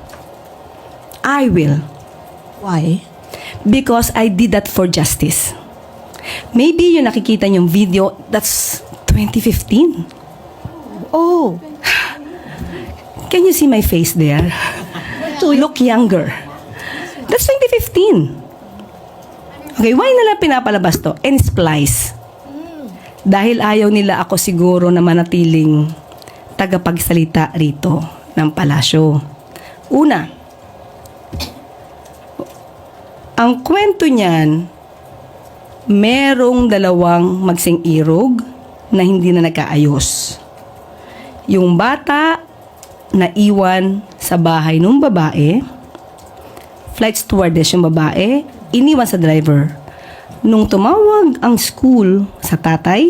I will. Why? Because I did that for justice. Maybe yung nakikita yung video, that's 2015. Oh. Can you see my face there? To look younger. That's 2015. Okay, why nila pinapalabas to? And splice. Dahil ayaw nila ako siguro na manatiling tagapagsalita rito ng palasyo. Una, ang kwento niyan, merong dalawang magsing irog na hindi na nagkaayos. Yung bata na iwan sa bahay ng babae, flight stewardess yung babae, iniwan sa driver. Nung tumawag ang school sa tatay,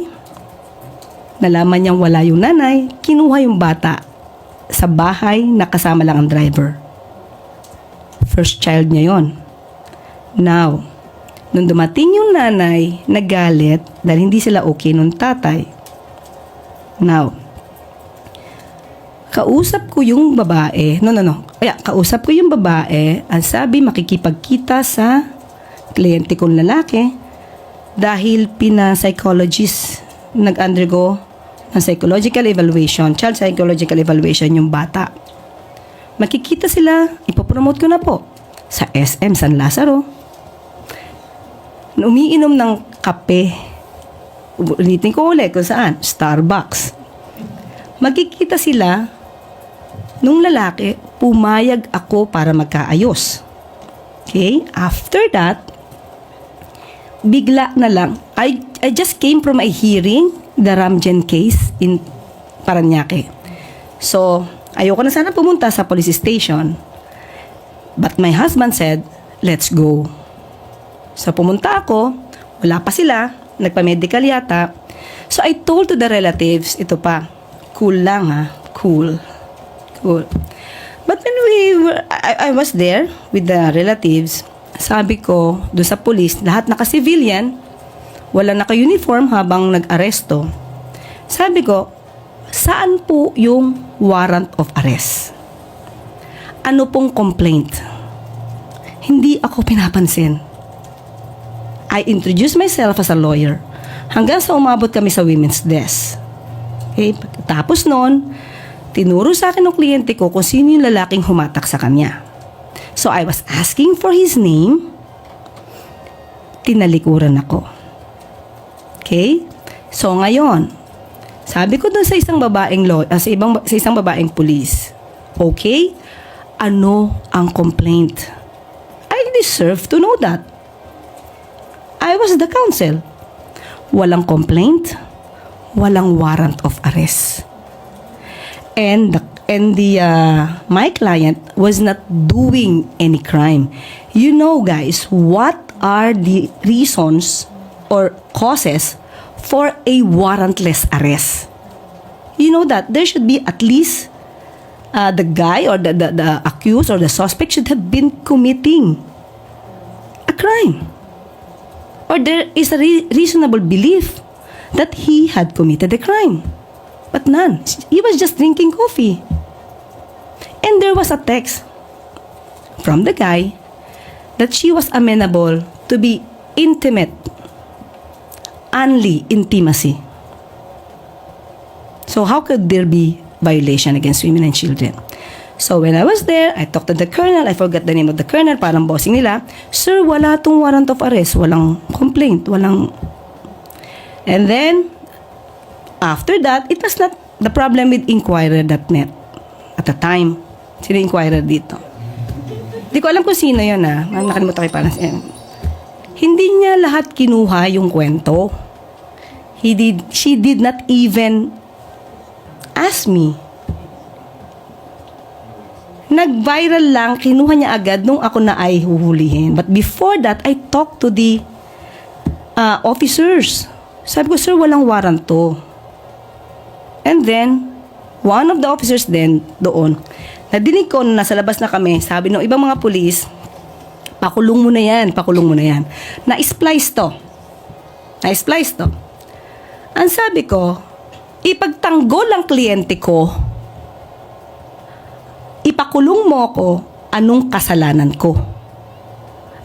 nalaman niyang wala yung nanay, kinuha yung bata sa bahay na kasama lang ang driver. First child niya yon. Now, nung dumating yung nanay, nagalit dahil hindi sila okay nung tatay. Now, kausap ko yung babae. Kausap ko yung babae. Ang sabi, makikipagkita sa kliyente kong lalaki dahil pina-psychologist nag-undergo ng psychological evaluation, child psychological evaluation yung bata. Makikita sila, ipopromote ko na po sa SM San Lazaro. Umiinom ng kape. Ulitin ko ulit kung saan. Starbucks. Magkikita sila nung lalaki, pumayag ako para magkaayos. Okay? After that, bigla na lang, I just came from a hearing, the Ramjen case in Paranaque. So, ayoko na sana pumunta sa police station. But my husband said, let's go. So, pumunta ako, wala pa sila, nagpa-medical yata. So, I told to the relatives, ito pa, cool lang ha, cool. But when I was there with the relatives, sabi ko, doon sa police, lahat naka-civilian, wala naka-uniform habang nag-aresto. Sabi ko, saan po yung warrant of arrest? Ano pong complaint? Hindi ako pinapansin. I introduced myself as a lawyer hanggang sa umabot kami sa women's desk. Okay? Tapos noon, tinuro sa akin ng kliyente ko kung sino yung lalaking humatak sa kanya. So I was asking for his name. Tinalikuran ako. Okay? So ngayon, sabi ko dun sa isang babaeng sa isang babaeng pulis, okay, ano ang complaint? I deserve to know that. I was the counsel. Walang complaint, walang warrant of arrest. And my client was not doing any crime. You know, guys, what are the reasons or causes for a warrantless arrest? You know that there should be at least the guy or the accused or the suspect should have been committing a crime. Or there is a reasonable belief that he had committed a crime. But none. He was just drinking coffee. And there was a text from the guy that she was amenable to be intimate, only intimacy. So how could there be violation against women and children? So when I was there, I talked to the colonel. I forgot the name of the colonel, parang bossing nila. Sir, wala tong warrant of arrest. Walang complaint. Walang... And then, after that, it was not the problem with Inquirer.net at the time. Sino Inquirer dito? Hindi ko alam kung sino yun nakalimutan ko parang hindi niya lahat kinuha yung kwento. She did not even ask me. Nag-viral lang, kinuha niya agad nung ako na ay huhulihin. But before that, I talked to the officers. Sabi ko, sir, walang warrant to. And then, one of the officers then, doon, nadinig ko na nasa labas na kami, sabi ng ibang mga pulis, pakulong mo na yan, pakulong mo na yan. Na-splice to. Na-splice to. Ang sabi ko, ipagtanggol ang kliyente ko, ipakulong mo ako, anong kasalanan ko?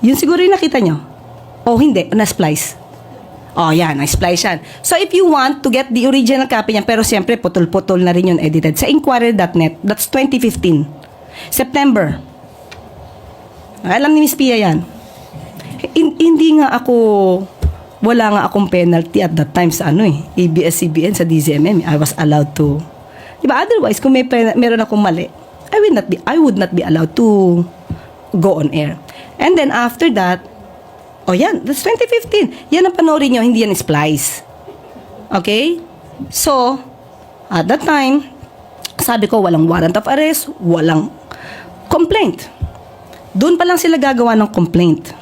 Yun siguro yung nakita nyo. O hindi, na-splice. Oh, yan, na-splice yan. So, if you want to get the original copy niyan, pero siyempre, putol-putol na rin yun edited. Sa Inquirer.net, that's 2015. September. Alam ni Miss Pia yan. Hindi nga ako, wala nga akong penalty at that time sa ABS-CBN, sa DZMM. I was allowed to. Diba? Otherwise, kung meron akong mali, I would not be allowed to go on air. And then after that, oh yan, that's 2015. Yan ang panoorin nyo, hindi yan splice. Okay? So, at that time, sabi ko, walang warrant of arrest, walang complaint. Doon pa lang sila gagawa ng complaint.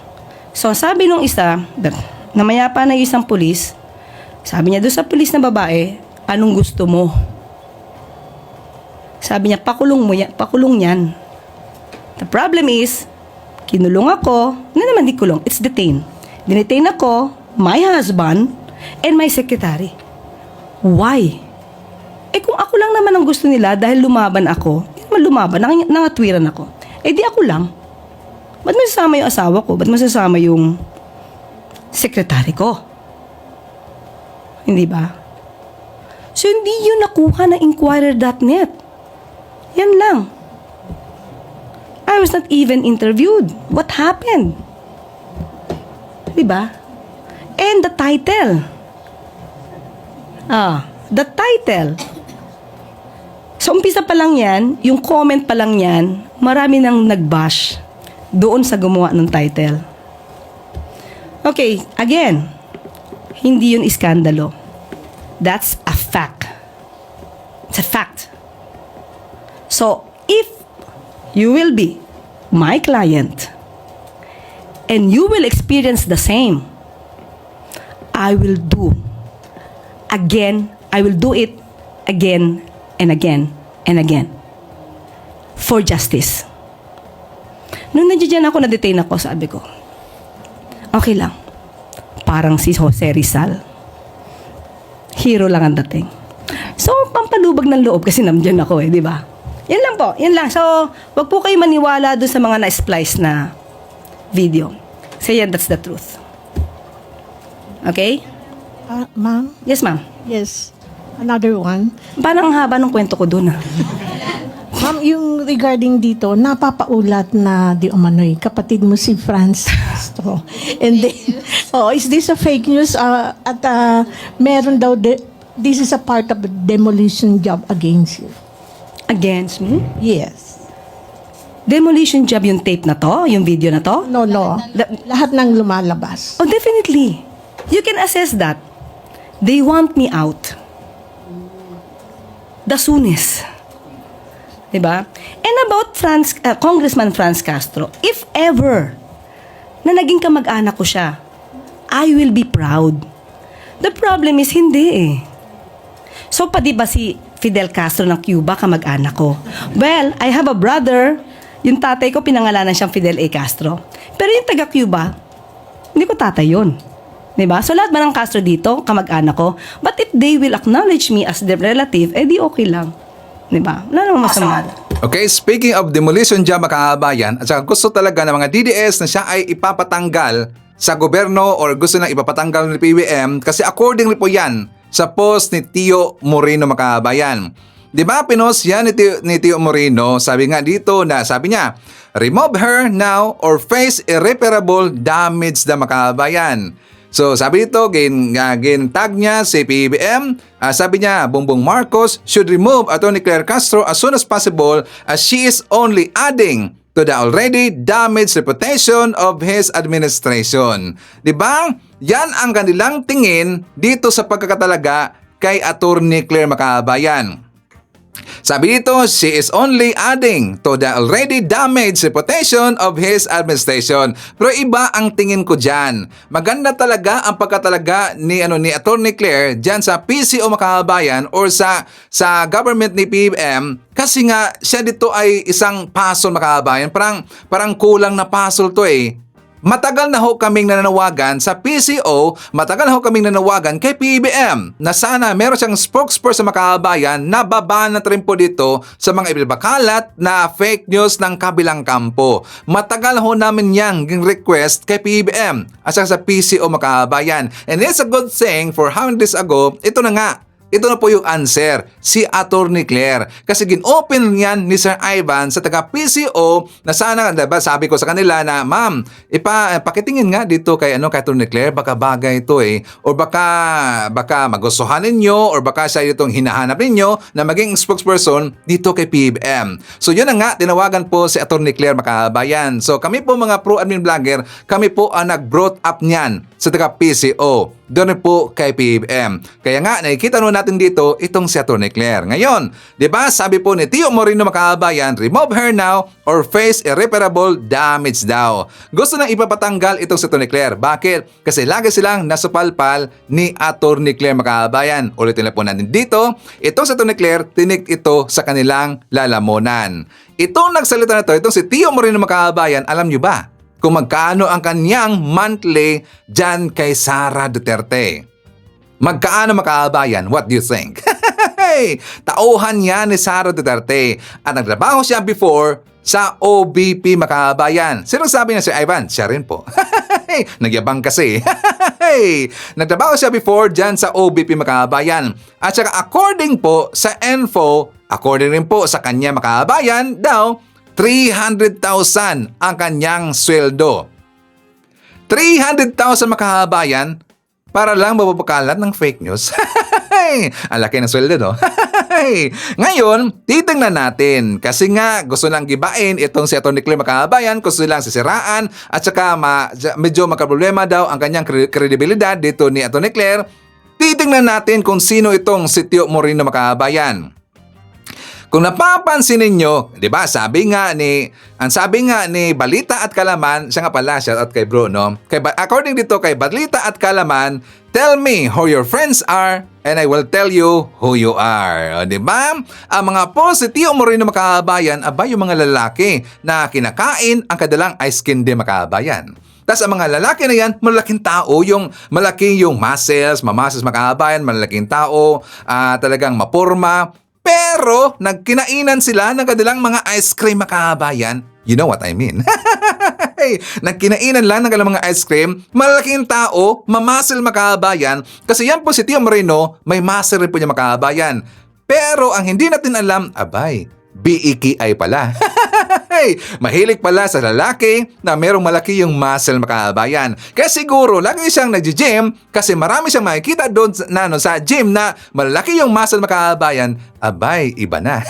So, sabi nung isa, namayapa na yung isang pulis, sabi niya doon sa pulis na babae, anong gusto mo? Sabi niya, pakulong yan. The problem is, kinulong ako, naman di kulong, it's detained. Dinetain ako, my husband, and my secretary. Why? Kung ako lang naman ang gusto nila dahil lumaban ako, hindi naman lumaban, nangatwiran ako. Di ako lang. Ba't masasama yung asawa ko? Ba't masasama yung secretary ko? Hindi ba? So, hindi yun nakuha ng Inquirer.net. Yan lang. I was not even interviewed. What happened? Diba? And the title. The title. So, umpisa pa lang yan, yung comment pa lang yan, marami nang nag-bash doon sa gumawa ng title. Okay, again, hindi yun iskandalo. That's a fact. It's a fact. So, if you will be my client and you will experience the same, I will do it again and again and again for justice. Nung nandiyan ako, na-detain ako, sabi ko, okay lang. Parang si Jose Rizal. Hero lang ang dating. So, pampalubag ng loob kasi nandiyan ako di ba? Yan lang po, yan lang. So, wag po kayo maniwala doon sa mga na-splice na video. Kasi yan, that's the truth. Okay? Ma'am? Yes, ma'am. Yes. Another one. Parang haba ng kwento ko doon Ma'am, yung regarding dito, napapaulat na di umano'y kapatid mo si Franz Castro. And then, is this a fake news? At meron daw, this is a part of the demolition job against you. Against me? Yes. Demolition job yung tape na to? Yung video na to? No. Lahat ng lumalabas. Oh, definitely. You can assess that. They want me out. The soonest. Diba? And about Congressman Franz Castro, if ever na naging kamag-anak ko siya, I will be proud. The problem is hindi So, pa di ba si Fidel Castro ng Cuba, kamag-anak ko? Well, I have a brother. Yung tatay ko, pinangalanan siyang Fidel A. Castro. Pero yung taga-Cuba, hindi ko tatay yun. Diba? So lahat ba ng Castro dito, kamag-anak ko? But if they will acknowledge me as their relative, eh di okay lang. Diba? Wala namang masama. Okay, speaking of demolition dyan mga kababayan, at saka gusto talaga ng mga DDS na siya ay ipapatanggal sa gobyerno or gusto na ipapatanggal ng PBM kasi accordingly po yan sa post ni Tio Moreno mga kababayan. Di ba pinost yan ni Tio Moreno? Sabi nga dito na sabi niya, remove her now or face irreparable damage na mga kababayan. So sabi dito, gin-tag niya si PBM, sabi niya, Bongbong Marcos should remove Atty. Claire Castro as soon as possible as she is only adding to the already damaged reputation of his administration. Diba? Yan ang kanilang tingin dito sa pagkakatalaga kay Atty. Claire Macabayan. Sabi dito, she is only adding to the already damaged reputation of his administration. Pero iba ang tingin ko dyan. Maganda talaga ang pagkatalaga ni Atty. Claire dyan sa PCO Makabayan or sa government ni PBM kasi nga siya dito ay isang puzzle Makabayan. Parang kulang na puzzle to eh. Matagal na ho kaming nananawagan sa PCO, matagal na ho kaming nananawagan kay PBM na sana meron siyang spokesperson sa makabayan na babanat rin po dito sa mga ibabakalat na fake news ng kabilang kampo. Matagal ho namin yang request kay PBM at sa PCO makabayan. And it's a good thing for how many days ago, ito na nga. Ito na po yung answer, si Atty. Claire. Kasi gin-open yan ni Sir Ivan sa taga-PCO na sana, diba, sabi ko sa kanila na, ma'am, pakitingin nga dito kay Atty. Claire, baka bagay ito eh. O baka magustuhan ninyo or baka siya itong hinahanap ninyo na maging spokesperson dito kay PBM. So yun na nga, tinawagan po si Atty. Claire Macabayan. So kami po mga pro-admin vlogger, kami po ang nag-brought up niyan sa taga-PCO. Doon po kay PBM. Kaya nga, nakikita natin dito itong si Atty. Claire. Ngayon, di ba sabi po ni Tio Moreno Macabayan, remove her now or face irreparable damage daw. Gusto nang ipapatanggal itong si Atty. Claire. Bakit? Kasi lagi silang nasupalpal ni Atty. Claire Macabayan. Ulitin na po natin dito, itong si Atty. Claire, tinik ito sa kanilang lalamunan. Itong nagsalita na ito, itong si Tio Moreno Macabayan, alam nyo ba kung magkano ang kanyang monthly dyan kay Sara Duterte? Magkaano makabayan? What do you think? Tauhan niya ni Sara Duterte at nagtrabaho siya before sa OBP makabayan. Sino sabi niya si Ivan? Siya rin po. Nagyabang kasi. Nagtrabaho siya before dyan sa OBP makabayan. At saka according po sa info, according rin po sa kanya makabayan daw, 300,000 ang kanyang sweldo. 300,000 makahabayan para lang mapapakalat ng fake news. Ang laki ng sweldo, no? Ngayon, titingnan natin. Kasi nga, gusto lang gibain itong si Atty. Claire Macabayan, gusto lang sisiraan, at saka medyo magkaproblema daw ang kanyang kredibilidad dito ni Atty. Claire. Titingnan natin kung sino itong si Tio Moreno Macabayan. Kung napapansin ninyo, 'di ba? Sabi nga ni Balita at Kalaman, siya nga pala, shout out kay bro, no? According dito kay Balita at Kalaman, tell me who your friends are and I will tell you who you are. 'Di ba? Ang mga post si Tio Moreno Macabayan, aba yung mga lalaki na kinakain ang kadalang ice candy Macabayan. Tapos ang mga lalaki na yan, malaking tao, malaki yung muscles, Macabayan, malaking tao, talagang mapurma. Pero nagkinainan sila ng kanilang mga ice cream Macabayan. You know what I mean? Nagkinainan lang ng kanilang mga ice cream, malaking tao, mamuscle Macabayan. Kasi yan po si Tio Moreno, may muscle rin po niya Macabayan. Pero ang hindi natin alam, abay, BEKI pala. Mahilig pala sa lalaki na merong malaki yung muscle Macabayan. Kaya siguro lagi siyang nag-gym kasi marami siyang makikita doon sa gym na malaki yung muscle Macabayan. Abay, iba na.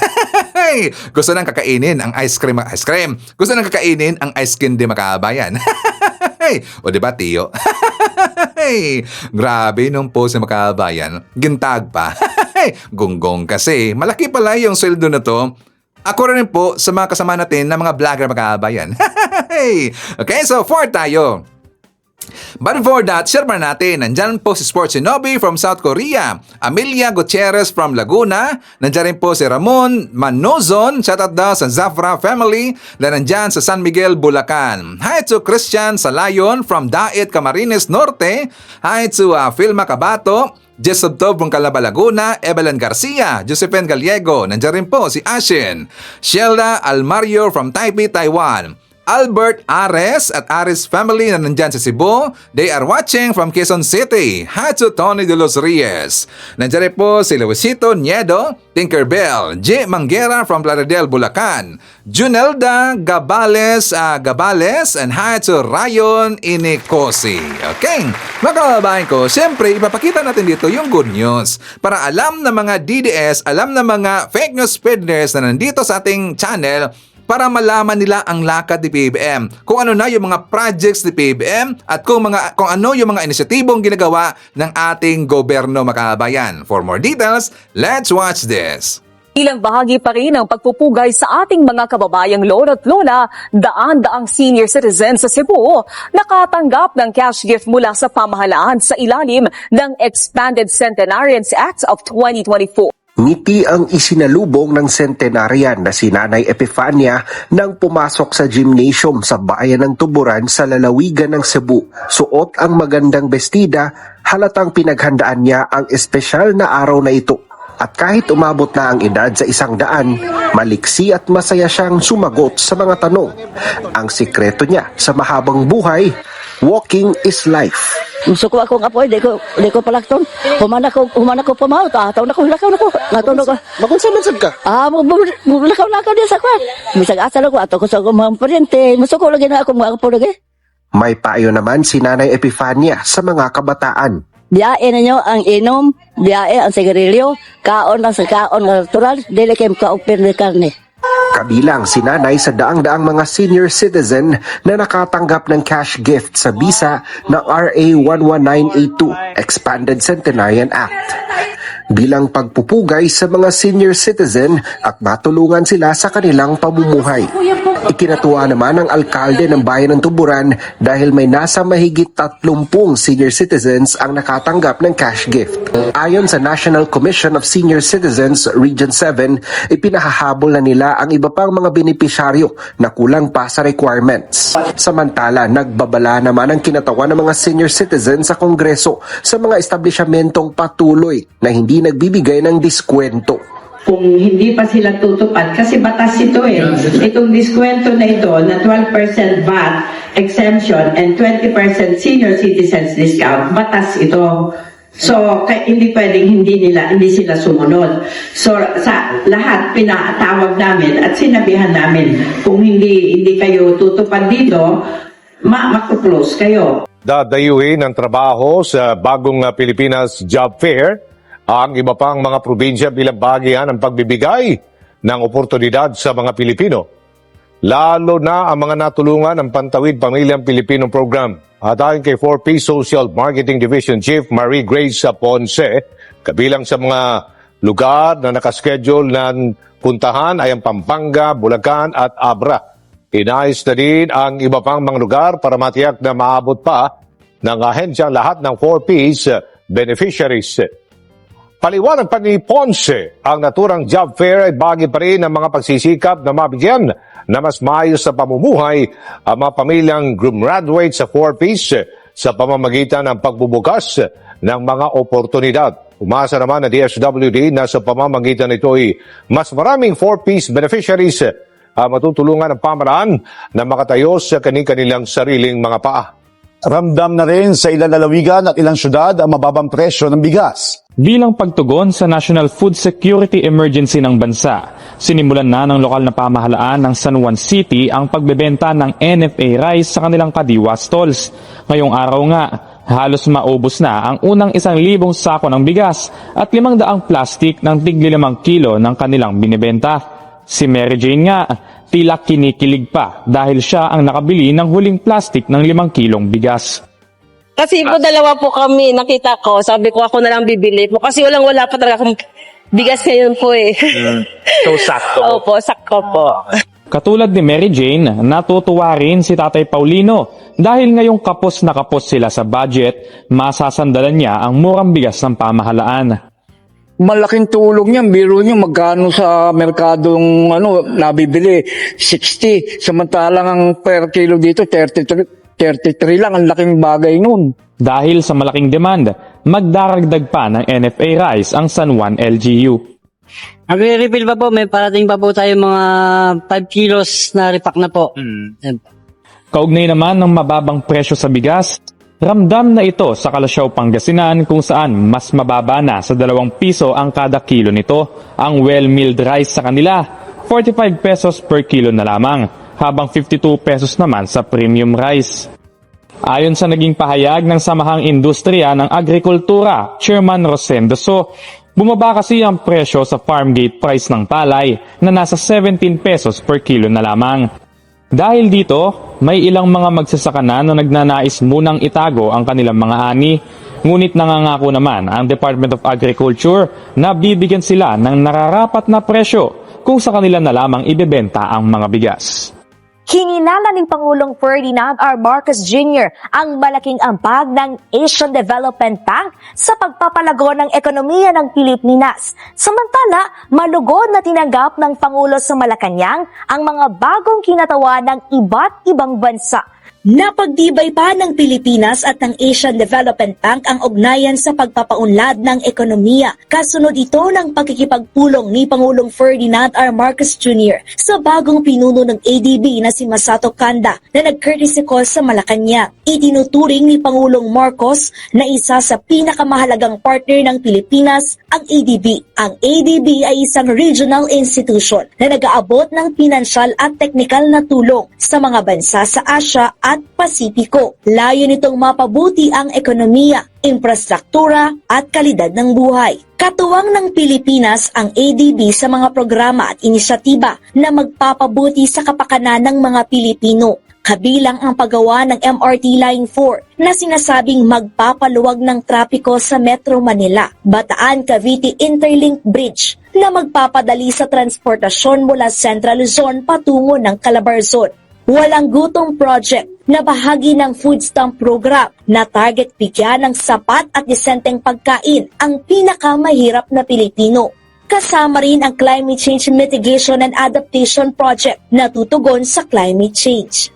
Gusto nang kakainin ang ice cream. Gusto nang kakainin ang ice candy Macabayan. O diba, Tio? Grabe nung post ng Macabayan. Gintag pa. Gunggong kasi. Malaki pala yung sweldo na to. Ako rin po sa mga kasama natin na mga vlogger Macabayan. Okay, so 4 tayo. But before that, share pa natin. Nandyan po si Sports Shinobi from South Korea. Amelia Gutierrez from Laguna. Nandyan rin po si Ramon Manozon. Shoutout daw sa Zafra family na nandyan sa San Miguel, Bulacan. Hi to Christian Salayon from Daet, Camarines Norte. Hi to Filma Cabato. Jess Subtob from Calaba, Laguna. Evelyn Garcia. Josephine Gallego. Nandyan rin po si Ashin. Sheila Almario from Taipei, Taiwan. Albert Ares at Ares family na nandyan sa Cebu. They are watching from Quezon City. Hi to Tony De Los Reyes. Nandyan rin po si Luisito Niedo, Tinkerbell, J. Manguera from Plaridel, Bulacan, Junelda Gabales, and hi to Rayon Inicosi. Okay, mga kababayan ko, siyempre ipapakita natin dito yung good news para alam na mga DDS, alam na mga fake news spreaders na nandito sa ating channel para malaman nila ang lakad ni PBBM, kung ano na yung mga projects ni PBBM at kung ano yung mga inisyatibong ginagawa ng ating gobyerno, makabayan. For more details, let's watch this. Ilang bahagi pa rin ang pagpupugay sa ating mga kababayang lolo at lola, daan-daang senior citizens sa Cebu nakatanggap ng cash gift mula sa pamahalaan sa ilalim ng Expanded Centenarians Act of 2024. Ngiti ang isinalubong ng centenarian na si Nanay Epifania nang pumasok sa gymnasium sa bayan ng Tuburan sa lalawigan ng Cebu. Suot ang magandang bestida, halatang pinaghandaan niya ang espesyal na araw na ito. At kahit umabot na ang edad sa 100, maliksi at masaya siyang sumagot sa mga tanong. Ang sikreto niya sa mahabang buhay, walking is life. Gusto ko akong apoy, di ko palakton. Humana ko pamaw, taon na ko, lakaw na ko. Magunsa-mansag ka? Lakaw din sa kwan. Misag asal ako, ato ko sa mga paryente. Gusto ko lagi na ako mga apo lagi. May payo naman si Nanay Epifania sa mga kabataan. Biyae ninyo ang inom, biyae ang sigarilyo, kaon lang sa kaon natural, dili kayo ka-open na karne. Kabilang si Nanay sa daang-daang mga senior citizen na nakatanggap ng cash gift sa bisa ng RA 11982, Expanded Centenarian Act. Bilang pagpupugay sa mga senior citizen at matulungan sila sa kanilang pamumuhay. Ikinatuwa naman ng alkalde ng bayan ng Tuburan dahil may nasa mahigit 30 senior citizens ang nakatanggap ng cash gift. Ayon sa National Commission of Senior Citizens Region 7, ipinahahabol na nila ang iba pang mga benepisyaryo na kulang pa sa requirements. Samantala, nagbabala naman ang kinatawan ng mga senior citizens sa Kongreso sa mga establishmentong patuloy na hindi nagbibigay ng diskwento. Kung hindi pa sila tutupad, kasi batas ito eh. Itong diskwento na ito na 12% VAT exemption and 20% senior citizens discount, batas ito. So, hindi pwedeng hindi sila sumunod. So, sa lahat, pinatawag namin at sinabihan namin, kung hindi kayo tutupad dito, makuklose kayo. Dadayuhin ang trabaho sa bagong Pilipinas Job Fair ang iba pang mga probinsya bilang bahagi ng pagbibigay ng oportunidad sa mga Pilipino. Lalo na ang mga natulungan ng Pantawid Pamilyang Pilipino Program. At ayon kay 4P Social Marketing Division Chief Marie Grace Ponce, kabilang sa mga lugar na nakaschedule ng puntahan ay ang Pampanga, Bulacan at Abra. Inayos na din ang iba pang mga lugar para matiyak na maabot pa ng ahensya lahat ng 4P's beneficiaries. Paliwanag pa ni Ponce, ang naturang job fair ay bahagi pa rin ng mga pagsisikap na mabigyan na mas maayos sa pamumuhay ang mga pamilyang graduate sa 4Ps sa pamamagitan ng pagbubukas ng mga oportunidad. Umasa naman na DSWD na sa pamamagitan nito ay mas maraming 4Ps beneficiaries matutulungan ng pamaraan na makatayo sa kanilang sariling mga paa. Ramdam na rin sa ilang lalawigan at ilang syudad ang mababang presyo ng bigas. Bilang pagtugon sa National Food Security Emergency ng bansa, sinimulan na ng lokal na pamahalaan ng San Juan City ang pagbebenta ng NFA rice sa kanilang kadiwa stalls. Ngayong araw nga, halos maubos na ang unang 1,000 sako ng bigas at 500 plastic ng tigli 5 kilo ng kanilang binibenta. Si Mary Jane nga, tila kinikilig pa dahil siya ang nakabili ng huling plastic ng 5 kilong bigas. Kasi po dalawa po kami, nakita ko, sabi ko ako na lang bibili po. Kasi wala pa talaga akong bigas ngayon po eh. So, sakto. Opo, sakto po. Katulad ni Mary Jane, natutuwa rin si Tatay Paulino Dahil ngayong kapos na kapos sila sa budget, masasandalan niya ang murang bigas ng pamahalaan. Malaking tulong yan. Biro nyo magkano sa merkadong nabibili? 60. Samantalang ang per kilo dito, 33 lang. Ang laking bagay nun. Dahil sa malaking demand, magdaragdag pa ng NFA rice ang San Juan LGU. Magre-refill pa po. May parating pa po tayo mga 5 kilos na repack na po. Kaugnay naman ng mababang presyo sa bigas, ramdam na ito sa Kalasyaw, Pangasinan kung saan mas mababa na sa 2 piso ang kada kilo nito. Ang well-milled rice sa kanila, 45 pesos per kilo na lamang, habang 52 pesos naman sa premium rice. Ayon sa naging pahayag ng Samahang Industriya ng Agrikultura, Chairman Rosendo So, bumaba kasi ang presyo sa farm gate price ng palay na nasa 17 pesos per kilo na lamang. Dahil dito, may ilang mga magsasaka na nagnanais munang itago ang kanilang mga ani. Ngunit nangangako naman ang Department of Agriculture na bibigyan sila ng nararapat na presyo kung sa kanila na lamang ibebenta ang mga bigas. Kinilala ni Pangulong Ferdinand R. Marcos Jr. ang malaking ambag ng Asian Development Bank sa pagpapalago ng ekonomiya ng Pilipinas. Samantala, malugod na tinanggap ng Pangulo sa Malacanang ang mga bagong kinatawa ng iba't ibang bansa. Napagtibay pa ng Pilipinas at ng Asian Development Bank ang ugnayan sa pagpapaunlad ng ekonomiya. Kasunod ito ng pagkikipagpulong ni Pangulong Ferdinand R. Marcos Jr. sa bagong pinuno ng ADB na si Masato Kanda na nag-courtesy call sa Malacanang. Itinuturing ni Pangulong Marcos na isa sa pinakamahalagang partner ng Pilipinas ang ADB. Ang ADB ay isang regional institution na nag-aabot ng pinansyal at teknikal na tulong sa mga bansa sa Asia at Pasipiko. Layo nitong mapabuti ang ekonomiya, infrastruktura at kalidad ng buhay. Katuwang ng Pilipinas ang ADB sa mga programa at inisyatiba na magpapabuti sa kapakanan ng mga Pilipino. Kabilang ang paggawa ng MRT Line 4 na sinasabing magpapaluwag ng trapiko sa Metro Manila, Bataan-Cavite Interlink Bridge na magpapadali sa transportasyon mula Central Luzon patungo ng Calabarzon. Walang Gutom Project na bahagi ng food stamp program na target bigyan ng sapat at disenteng pagkain ang pinakamahirap na Pilipino. Kasama rin ang Climate Change Mitigation and Adaptation Project na tutugon sa climate change.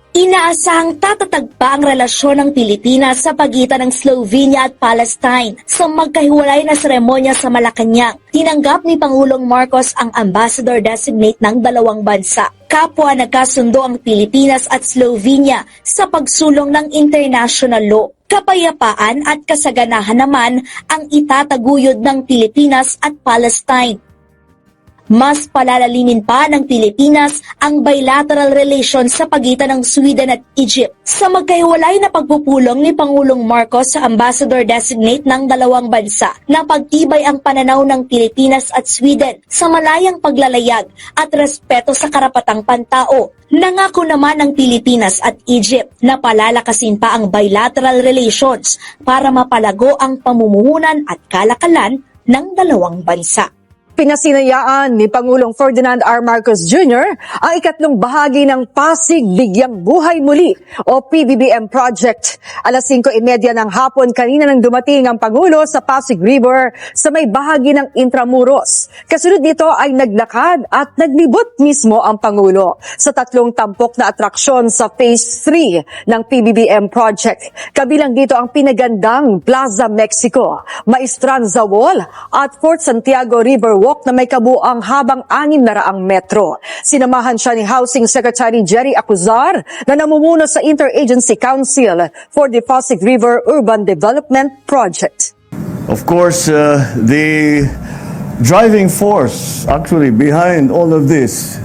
Inaasahang tatatag pa ang relasyon ng Pilipinas sa pagitan ng Slovenia at Palestine sa magkahiwalay na seremonya sa Malacanang. Tinanggap ni Pangulong Marcos ang ambassador-designate ng dalawang bansa. Kapwa nagkasundo ang Pilipinas at Slovenia sa pagsulong ng international law. Kapayapaan at kasaganahan naman ang itataguyod ng Pilipinas at Palestine. Mas palalalimin pa ng Pilipinas ang bilateral relations sa pagitan ng Sweden at Egypt. Sa magkahiwalay na pagpupulong ni Pangulong Marcos sa ambassador-designate ng dalawang bansa, napagtibay ang pananaw ng Pilipinas at Sweden sa malayang paglalayag at respeto sa karapatang pantao. Nangako naman ng Pilipinas at Egypt na palalakasin pa ang bilateral relations para mapalago ang pamumuhunan at kalakalan ng dalawang bansa. Pinasinayaan ni Pangulong Ferdinand R. Marcos Jr. ang ikatlong bahagi ng Pasig Bigyang Buhay Muli o PBBM project. Alas 5:30 ng hapon kanina nang dumating ang Pangulo sa Pasig River sa may bahagi ng Intramuros. Kasunod nito ay naglakad at naglibot mismo ang Pangulo sa 3 tampok na atraksyon sa Phase 3 ng PBBM project. Kabilang dito ang pinagandang Plaza Mexico, Maestranza Wall at Fort Santiago River Walk na may kabuang habang 600 metro. Sinamahan siya ni Housing Secretary Jerry Acuzar na namumuno sa Interagency Council for the Pasig River Urban Development Project. Of course, the driving force actually behind all of this,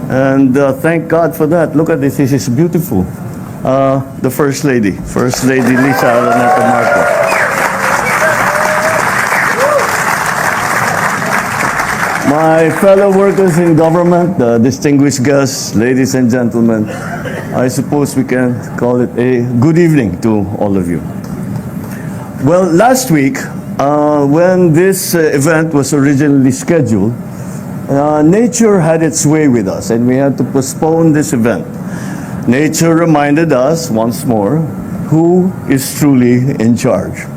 and thank God for that. Look at this is beautiful. The First Lady Lisa Araneta Marcos. My fellow workers in government, distinguished guests, ladies and gentlemen, I suppose we can call it a good evening to all of you. Well, last week, when this event was originally scheduled, nature had its way with us and we had to postpone this event. Nature reminded us once more who is truly in charge.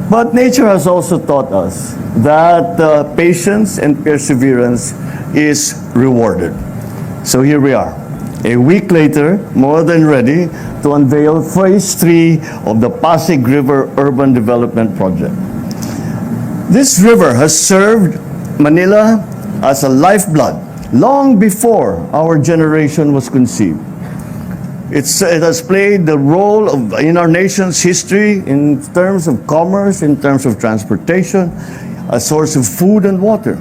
But nature has also taught us that patience and perseverance is rewarded. So here we are, a week later, more than ready to unveil Phase 3 of the Pasig River Urban Development Project. This river has served Manila as a lifeblood long before our generation was conceived. It has played the role in our nation's history in terms of commerce, in terms of transportation, a source of food and water.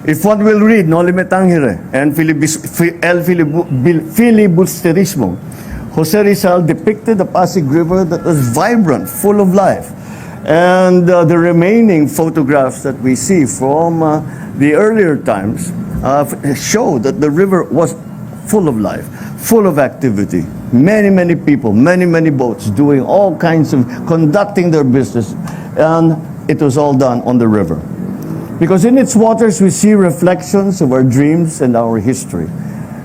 If one will read Noli Me Tangere and El Filibusterismo, Jose Rizal depicted the Pasig River that was vibrant, full of life. And the remaining photographs that we see from the earlier times show that the river was full of life, full of activity. Many, many people, many, many boats doing all kinds of, conducting their business. And it was all done on the river. Because in its waters we see reflections of our dreams and our history.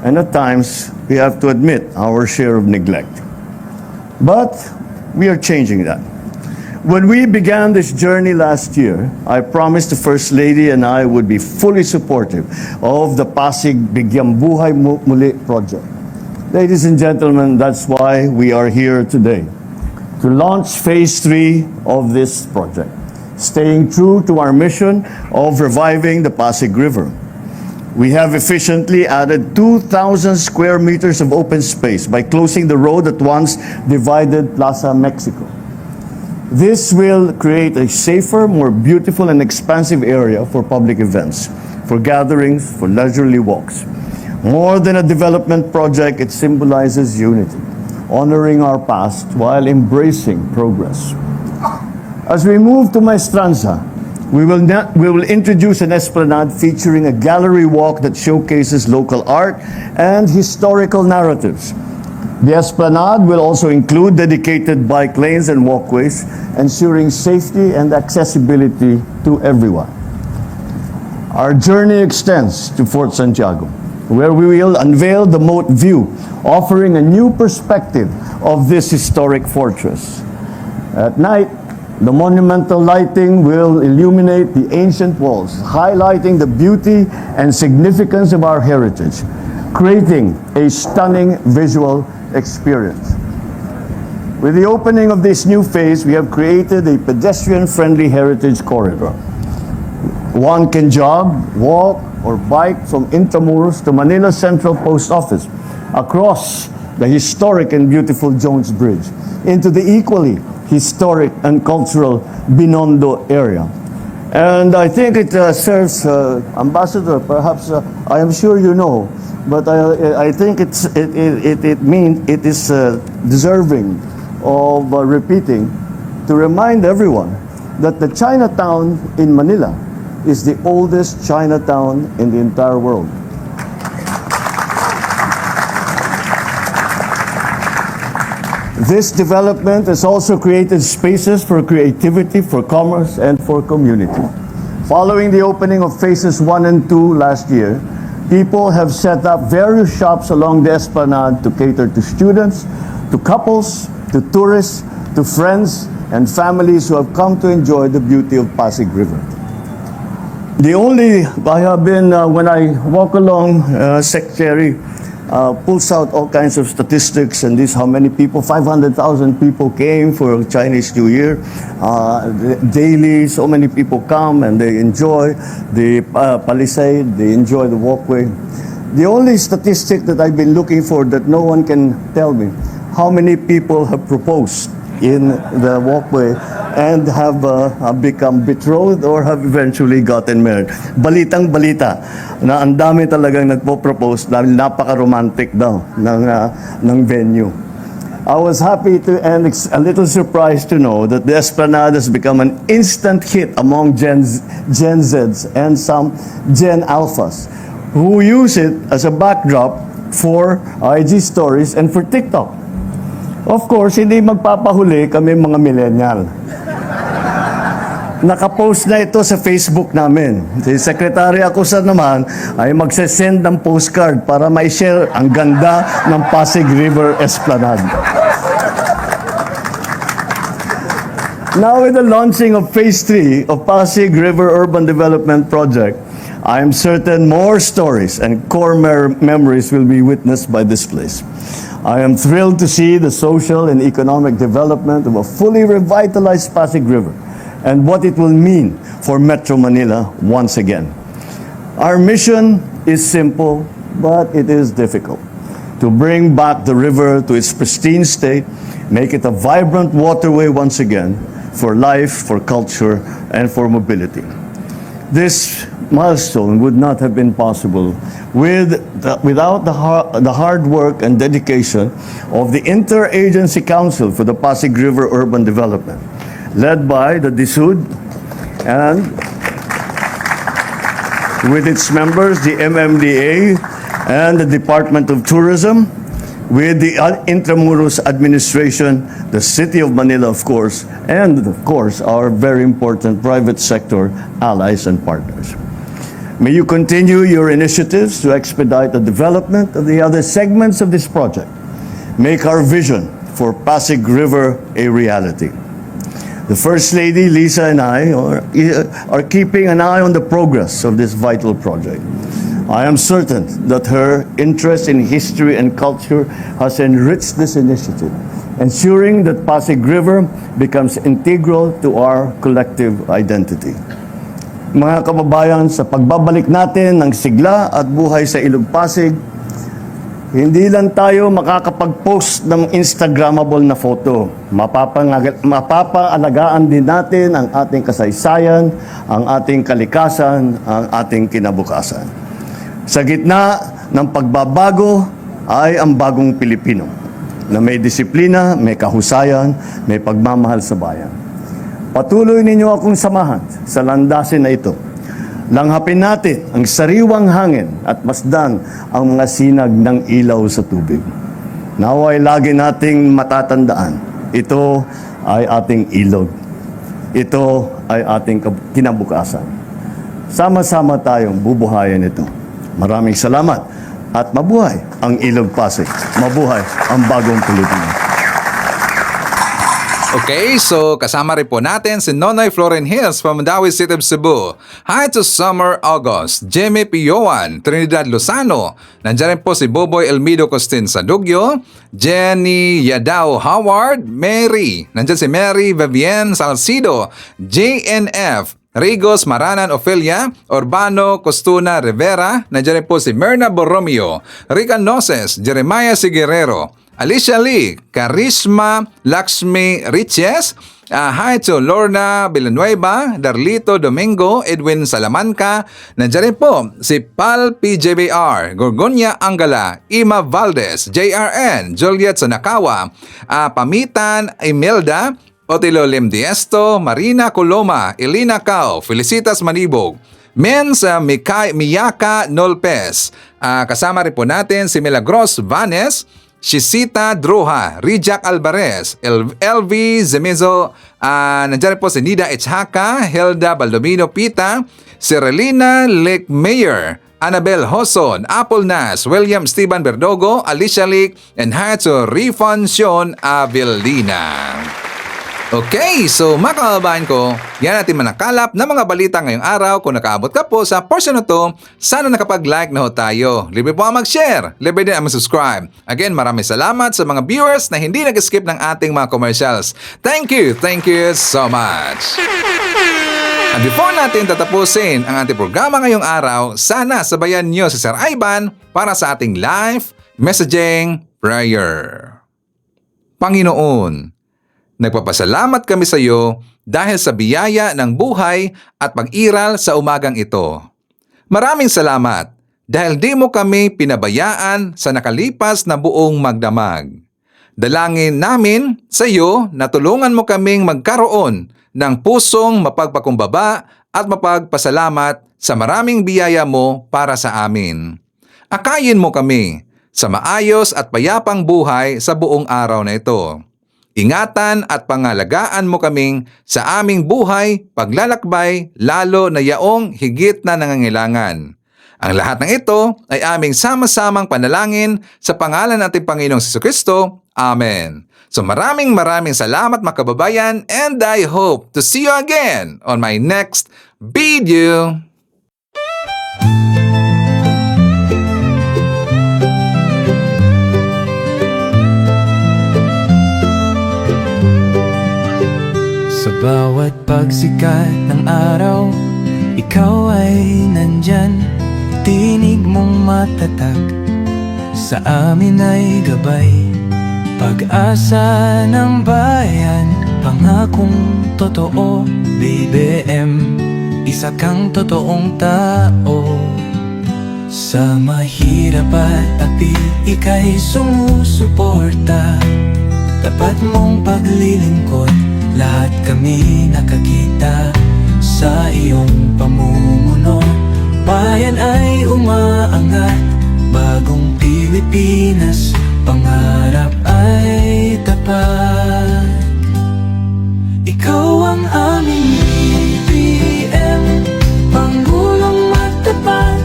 And at times, we have to admit our share of neglect. But we are changing that. When we began this journey last year, I promised the First Lady and I would be fully supportive of the Pasig Bigyang Buhay Muli project. Ladies and gentlemen, that's why we are here today, to launch Phase 3 of this project, staying true to our mission of reviving the Pasig River. We have efficiently added 2,000 square meters of open space by closing the road that once divided Plaza Mexico. This will create a safer, more beautiful and expansive area for public events, for gatherings, for leisurely walks. More than a development project, it symbolizes unity, honoring our past while embracing progress. As we move to Maestranza, we will introduce an esplanade featuring a gallery walk that showcases local art and historical narratives. The esplanade will also include dedicated bike lanes and walkways, ensuring safety and accessibility to everyone. Our journey extends to Fort Santiago, where we will unveil the moat view, offering a new perspective of this historic fortress. At night, the monumental lighting will illuminate the ancient walls, highlighting the beauty and significance of our heritage, creating a stunning visual experience. With the opening of this new phase, we have created a pedestrian-friendly heritage corridor. One can jog, walk, or bike from Intramuros to Manila Central Post Office, across the historic and beautiful Jones Bridge, into the equally historic and cultural Binondo area. And I think it serves, Ambassador, perhaps, I am sure you know, but I think it is deserving of repeating to remind everyone that the Chinatown in Manila is the oldest Chinatown in the entire world. This development has also created spaces for creativity, for commerce, and for community. Following the opening of phases 1 and 2 last year, people have set up various shops along the esplanade to cater to students, to couples, to tourists, to friends and families who have come to enjoy the beauty of Pasig River. I have been, when I walk along, Secretary pulls out all kinds of statistics, and this how many people, 500,000 people came for Chinese New Year. Daily, so many people come and they enjoy the palisade, they enjoy the walkway. The only statistic that I've been looking for that no one can tell me, how many people have proposed in the walkway and have become betrothed or have eventually gotten married. Balitang balita na ang dami talagang nagpo-propose dahil napaka-romantic daw ng venue. I was happy to and a little surprised to know that the Esplanade has become an instant hit among Gen Zs and some Gen Alphas who use it as a backdrop for IG stories and for TikTok. Of course, hindi magpapahuli kami mga millennial. Nakapost na ito sa Facebook namin. Si Secretary Acusa naman ay magsesend ng postcard para ma-share ang ganda ng Pasig River Esplanade. Now with the launching of Phase 3 of Pasig River Urban Development Project, I am certain more stories and core memories will be witnessed by this place. I am thrilled to see the social and economic development of a fully revitalized Pasig River and what it will mean for Metro Manila once again. Our mission is simple, but it is difficult. To bring back the river to its pristine state, make it a vibrant waterway once again for life, for culture, and for mobility. This milestone would not have been possible without the hard work and dedication of the Interagency Council for the Pasig River Urban Development, led by the DSUD and with its members, the MMDA and the Department of Tourism, with the Intramuros administration, the City of Manila, of course, and of course, our very important private sector allies and partners. May you continue your initiatives to expedite the development of the other segments of this project. Make our vision for Pasig River a reality. The First Lady, Lisa, and I are keeping an eye on the progress of this vital project. I am certain that her interest in history and culture has enriched this initiative, ensuring that Pasig River becomes integral to our collective identity. Mga kababayan, sa pagbabalik natin ng sigla at buhay sa Ilog Pasig, hindi lang tayo makakapag-post ng Instagrammable na photo. Mapapaalagaan din natin ang ating kasaysayan, ang ating kalikasan, ang ating kinabukasan. Sa gitna ng pagbabago ay ang bagong Pilipino na may disiplina, may kahusayan, may pagmamahal sa bayan. Patuloy ninyo akong samahan sa landasin na ito. Langhapin natin ang sariwang hangin at masdan ang mga sinag ng ilaw sa tubig. Naway lagi nating matatandaan, ito ay ating ilog. Ito ay ating kinabukasan. Sama-sama tayong bubuhayan ito. Maraming salamat at mabuhay ang Ilog Pasig. Mabuhay ang bagong Pilipinas. Okay, so kasama rin po natin si Nonoy Floren Hills from Mandawi City of Cebu. Hi to Summer August, Jimmy Piowan, Trinidad Lozano. Nandiyan rin po si Boboy Elmido Costin Sadugyo, Jenny Yadao Howard, Mary. Nandiyan si Mary Vivienne Salcido, JNF, Rigos Maranan Ofelia, Urbano Costuna Rivera. Nandiyan rin po si Myrna Borromeo, Rica Noses, Jeremiah Siguerero, Alicia Lee, Karisma Lakshmi Riches, hi to Lorna Villanueva, Darlito Domingo, Edwin Salamanca, nandiyan rin po si Pal PJBR, Gorgonia Angala, Ima Valdez, JRN, Juliet Sanakawa, Pamitan Imelda, Otilo Limdiesto, Marina Coloma, Elina Cao, Felicitas Manibog, Men's Miyaka Nolpes, kasama rin po natin si Milagros Vanes, Shisita Druha, Rijak Alvarez, LV Zemizo, nandiyan po si Nida Echhaka, Hilda Baldomino Pita, Serelina Lake Mayer, Annabel Hoson, Apple Nas, William Steven Berdogo, Alicia Lick, and Hatso Rifonsion Avelina. Okay, so mga kababayan ko, yan natin manakalap ng mga balita ngayong araw. Kung nakaabot ka po sa portion na to, sana nakapag-like na ho tayo. Libre po ang mag-share, libre din ang mag-subscribe. Again, maraming salamat sa mga viewers na hindi nag-skip ng ating mga commercials. Thank you so much. At before natin tatapusin ang ating programa ngayong araw, sana sabayan nyo si Sir Ivan para sa ating live messaging prayer. Panginoon, nagpapasalamat kami sa iyo dahil sa biyaya ng buhay at pag-iral sa umagang ito. Maraming salamat dahil di mo kami pinabayaan sa nakalipas na buong magdamag. Dalangin namin sa iyo na tulungan mo kaming magkaroon ng pusong mapagpakumbaba at mapagpasalamat sa maraming biyaya mo para sa amin. Akayin mo kami sa maayos at payapang buhay sa buong araw na ito. Ingatan at pangalagaan mo kaming sa aming buhay, paglalakbay, lalo na yaong higit na nangangailangan. Ang lahat ng ito ay aming sama-samang panalangin sa pangalan ng ating Panginoong Jesucristo. Amen. So maraming salamat mga kababayan, and I hope to see you again on my next video. Sa bawat pagsikat ng araw, ikaw ay nandyan. Tinig mong matatag, sa amin ay gabay. Pag-asa ng bayan, pangakong totoo. BBM, isa kang totoong tao. Sa mahirap at api, ika'y sumusuporta. Tapat mong paglilingkod, lahat kami nakakita sa iyong pamumuno. Bayan ay umaangat, bagong Pilipinas, pangarap ay tapat. Ikaw ang aming BBM, Pangulong matapat.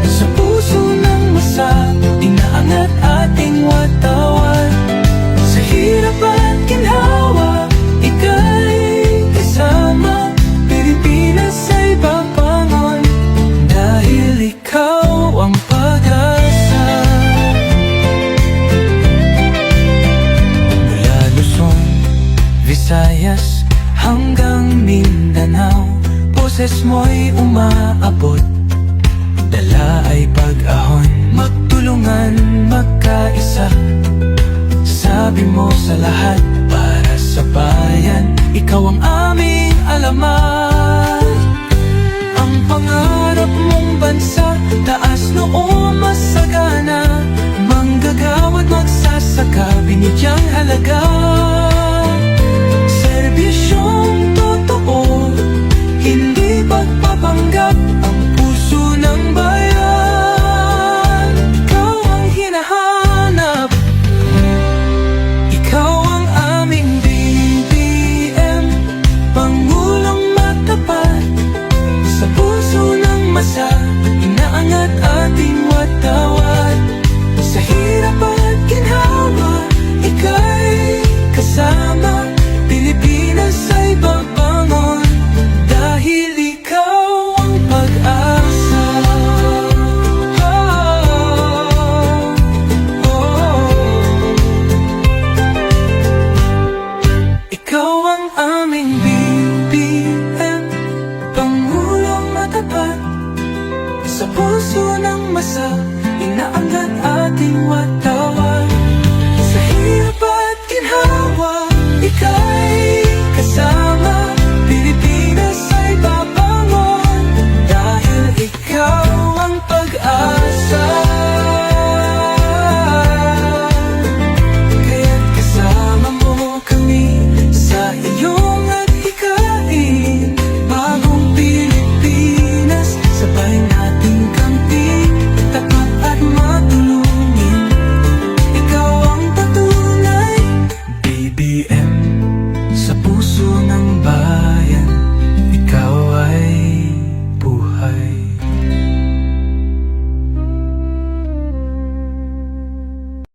Sa puso ng masa, inaangat ating watawat. Sa hirap at ginhawa, ika'y kasama. Pilipinas ay babangon, dahil ikaw ang pag-asa. Mula Luzon, Visayas hanggang Mindanao, boses mo'y umaabot, dala ay pag-ahon. Magtulungan, magkaisa, sabi mo sa lahat, para sa bayan, ikaw ang aming alamat. Ang pangarap mong bansa, taas noo masagana, manggagawad magsasaka, binigyang halaga. Serbisyong totoo, hindi pagpapanggap, ang puso ng bayan, ikaw ang hinahanap. Ikaw ang aming BBM, Pangulong matapat. Sa puso ng masa, inaangat ating watawat. Sa hirap at ginhawa, ika'y kasama. Pilipinas ay babangon, dahil ikaw ang pag-asa. Ikaw ang aming BBM, Pangulong matapat. Sa puso ng masa, inaangat ating watawat.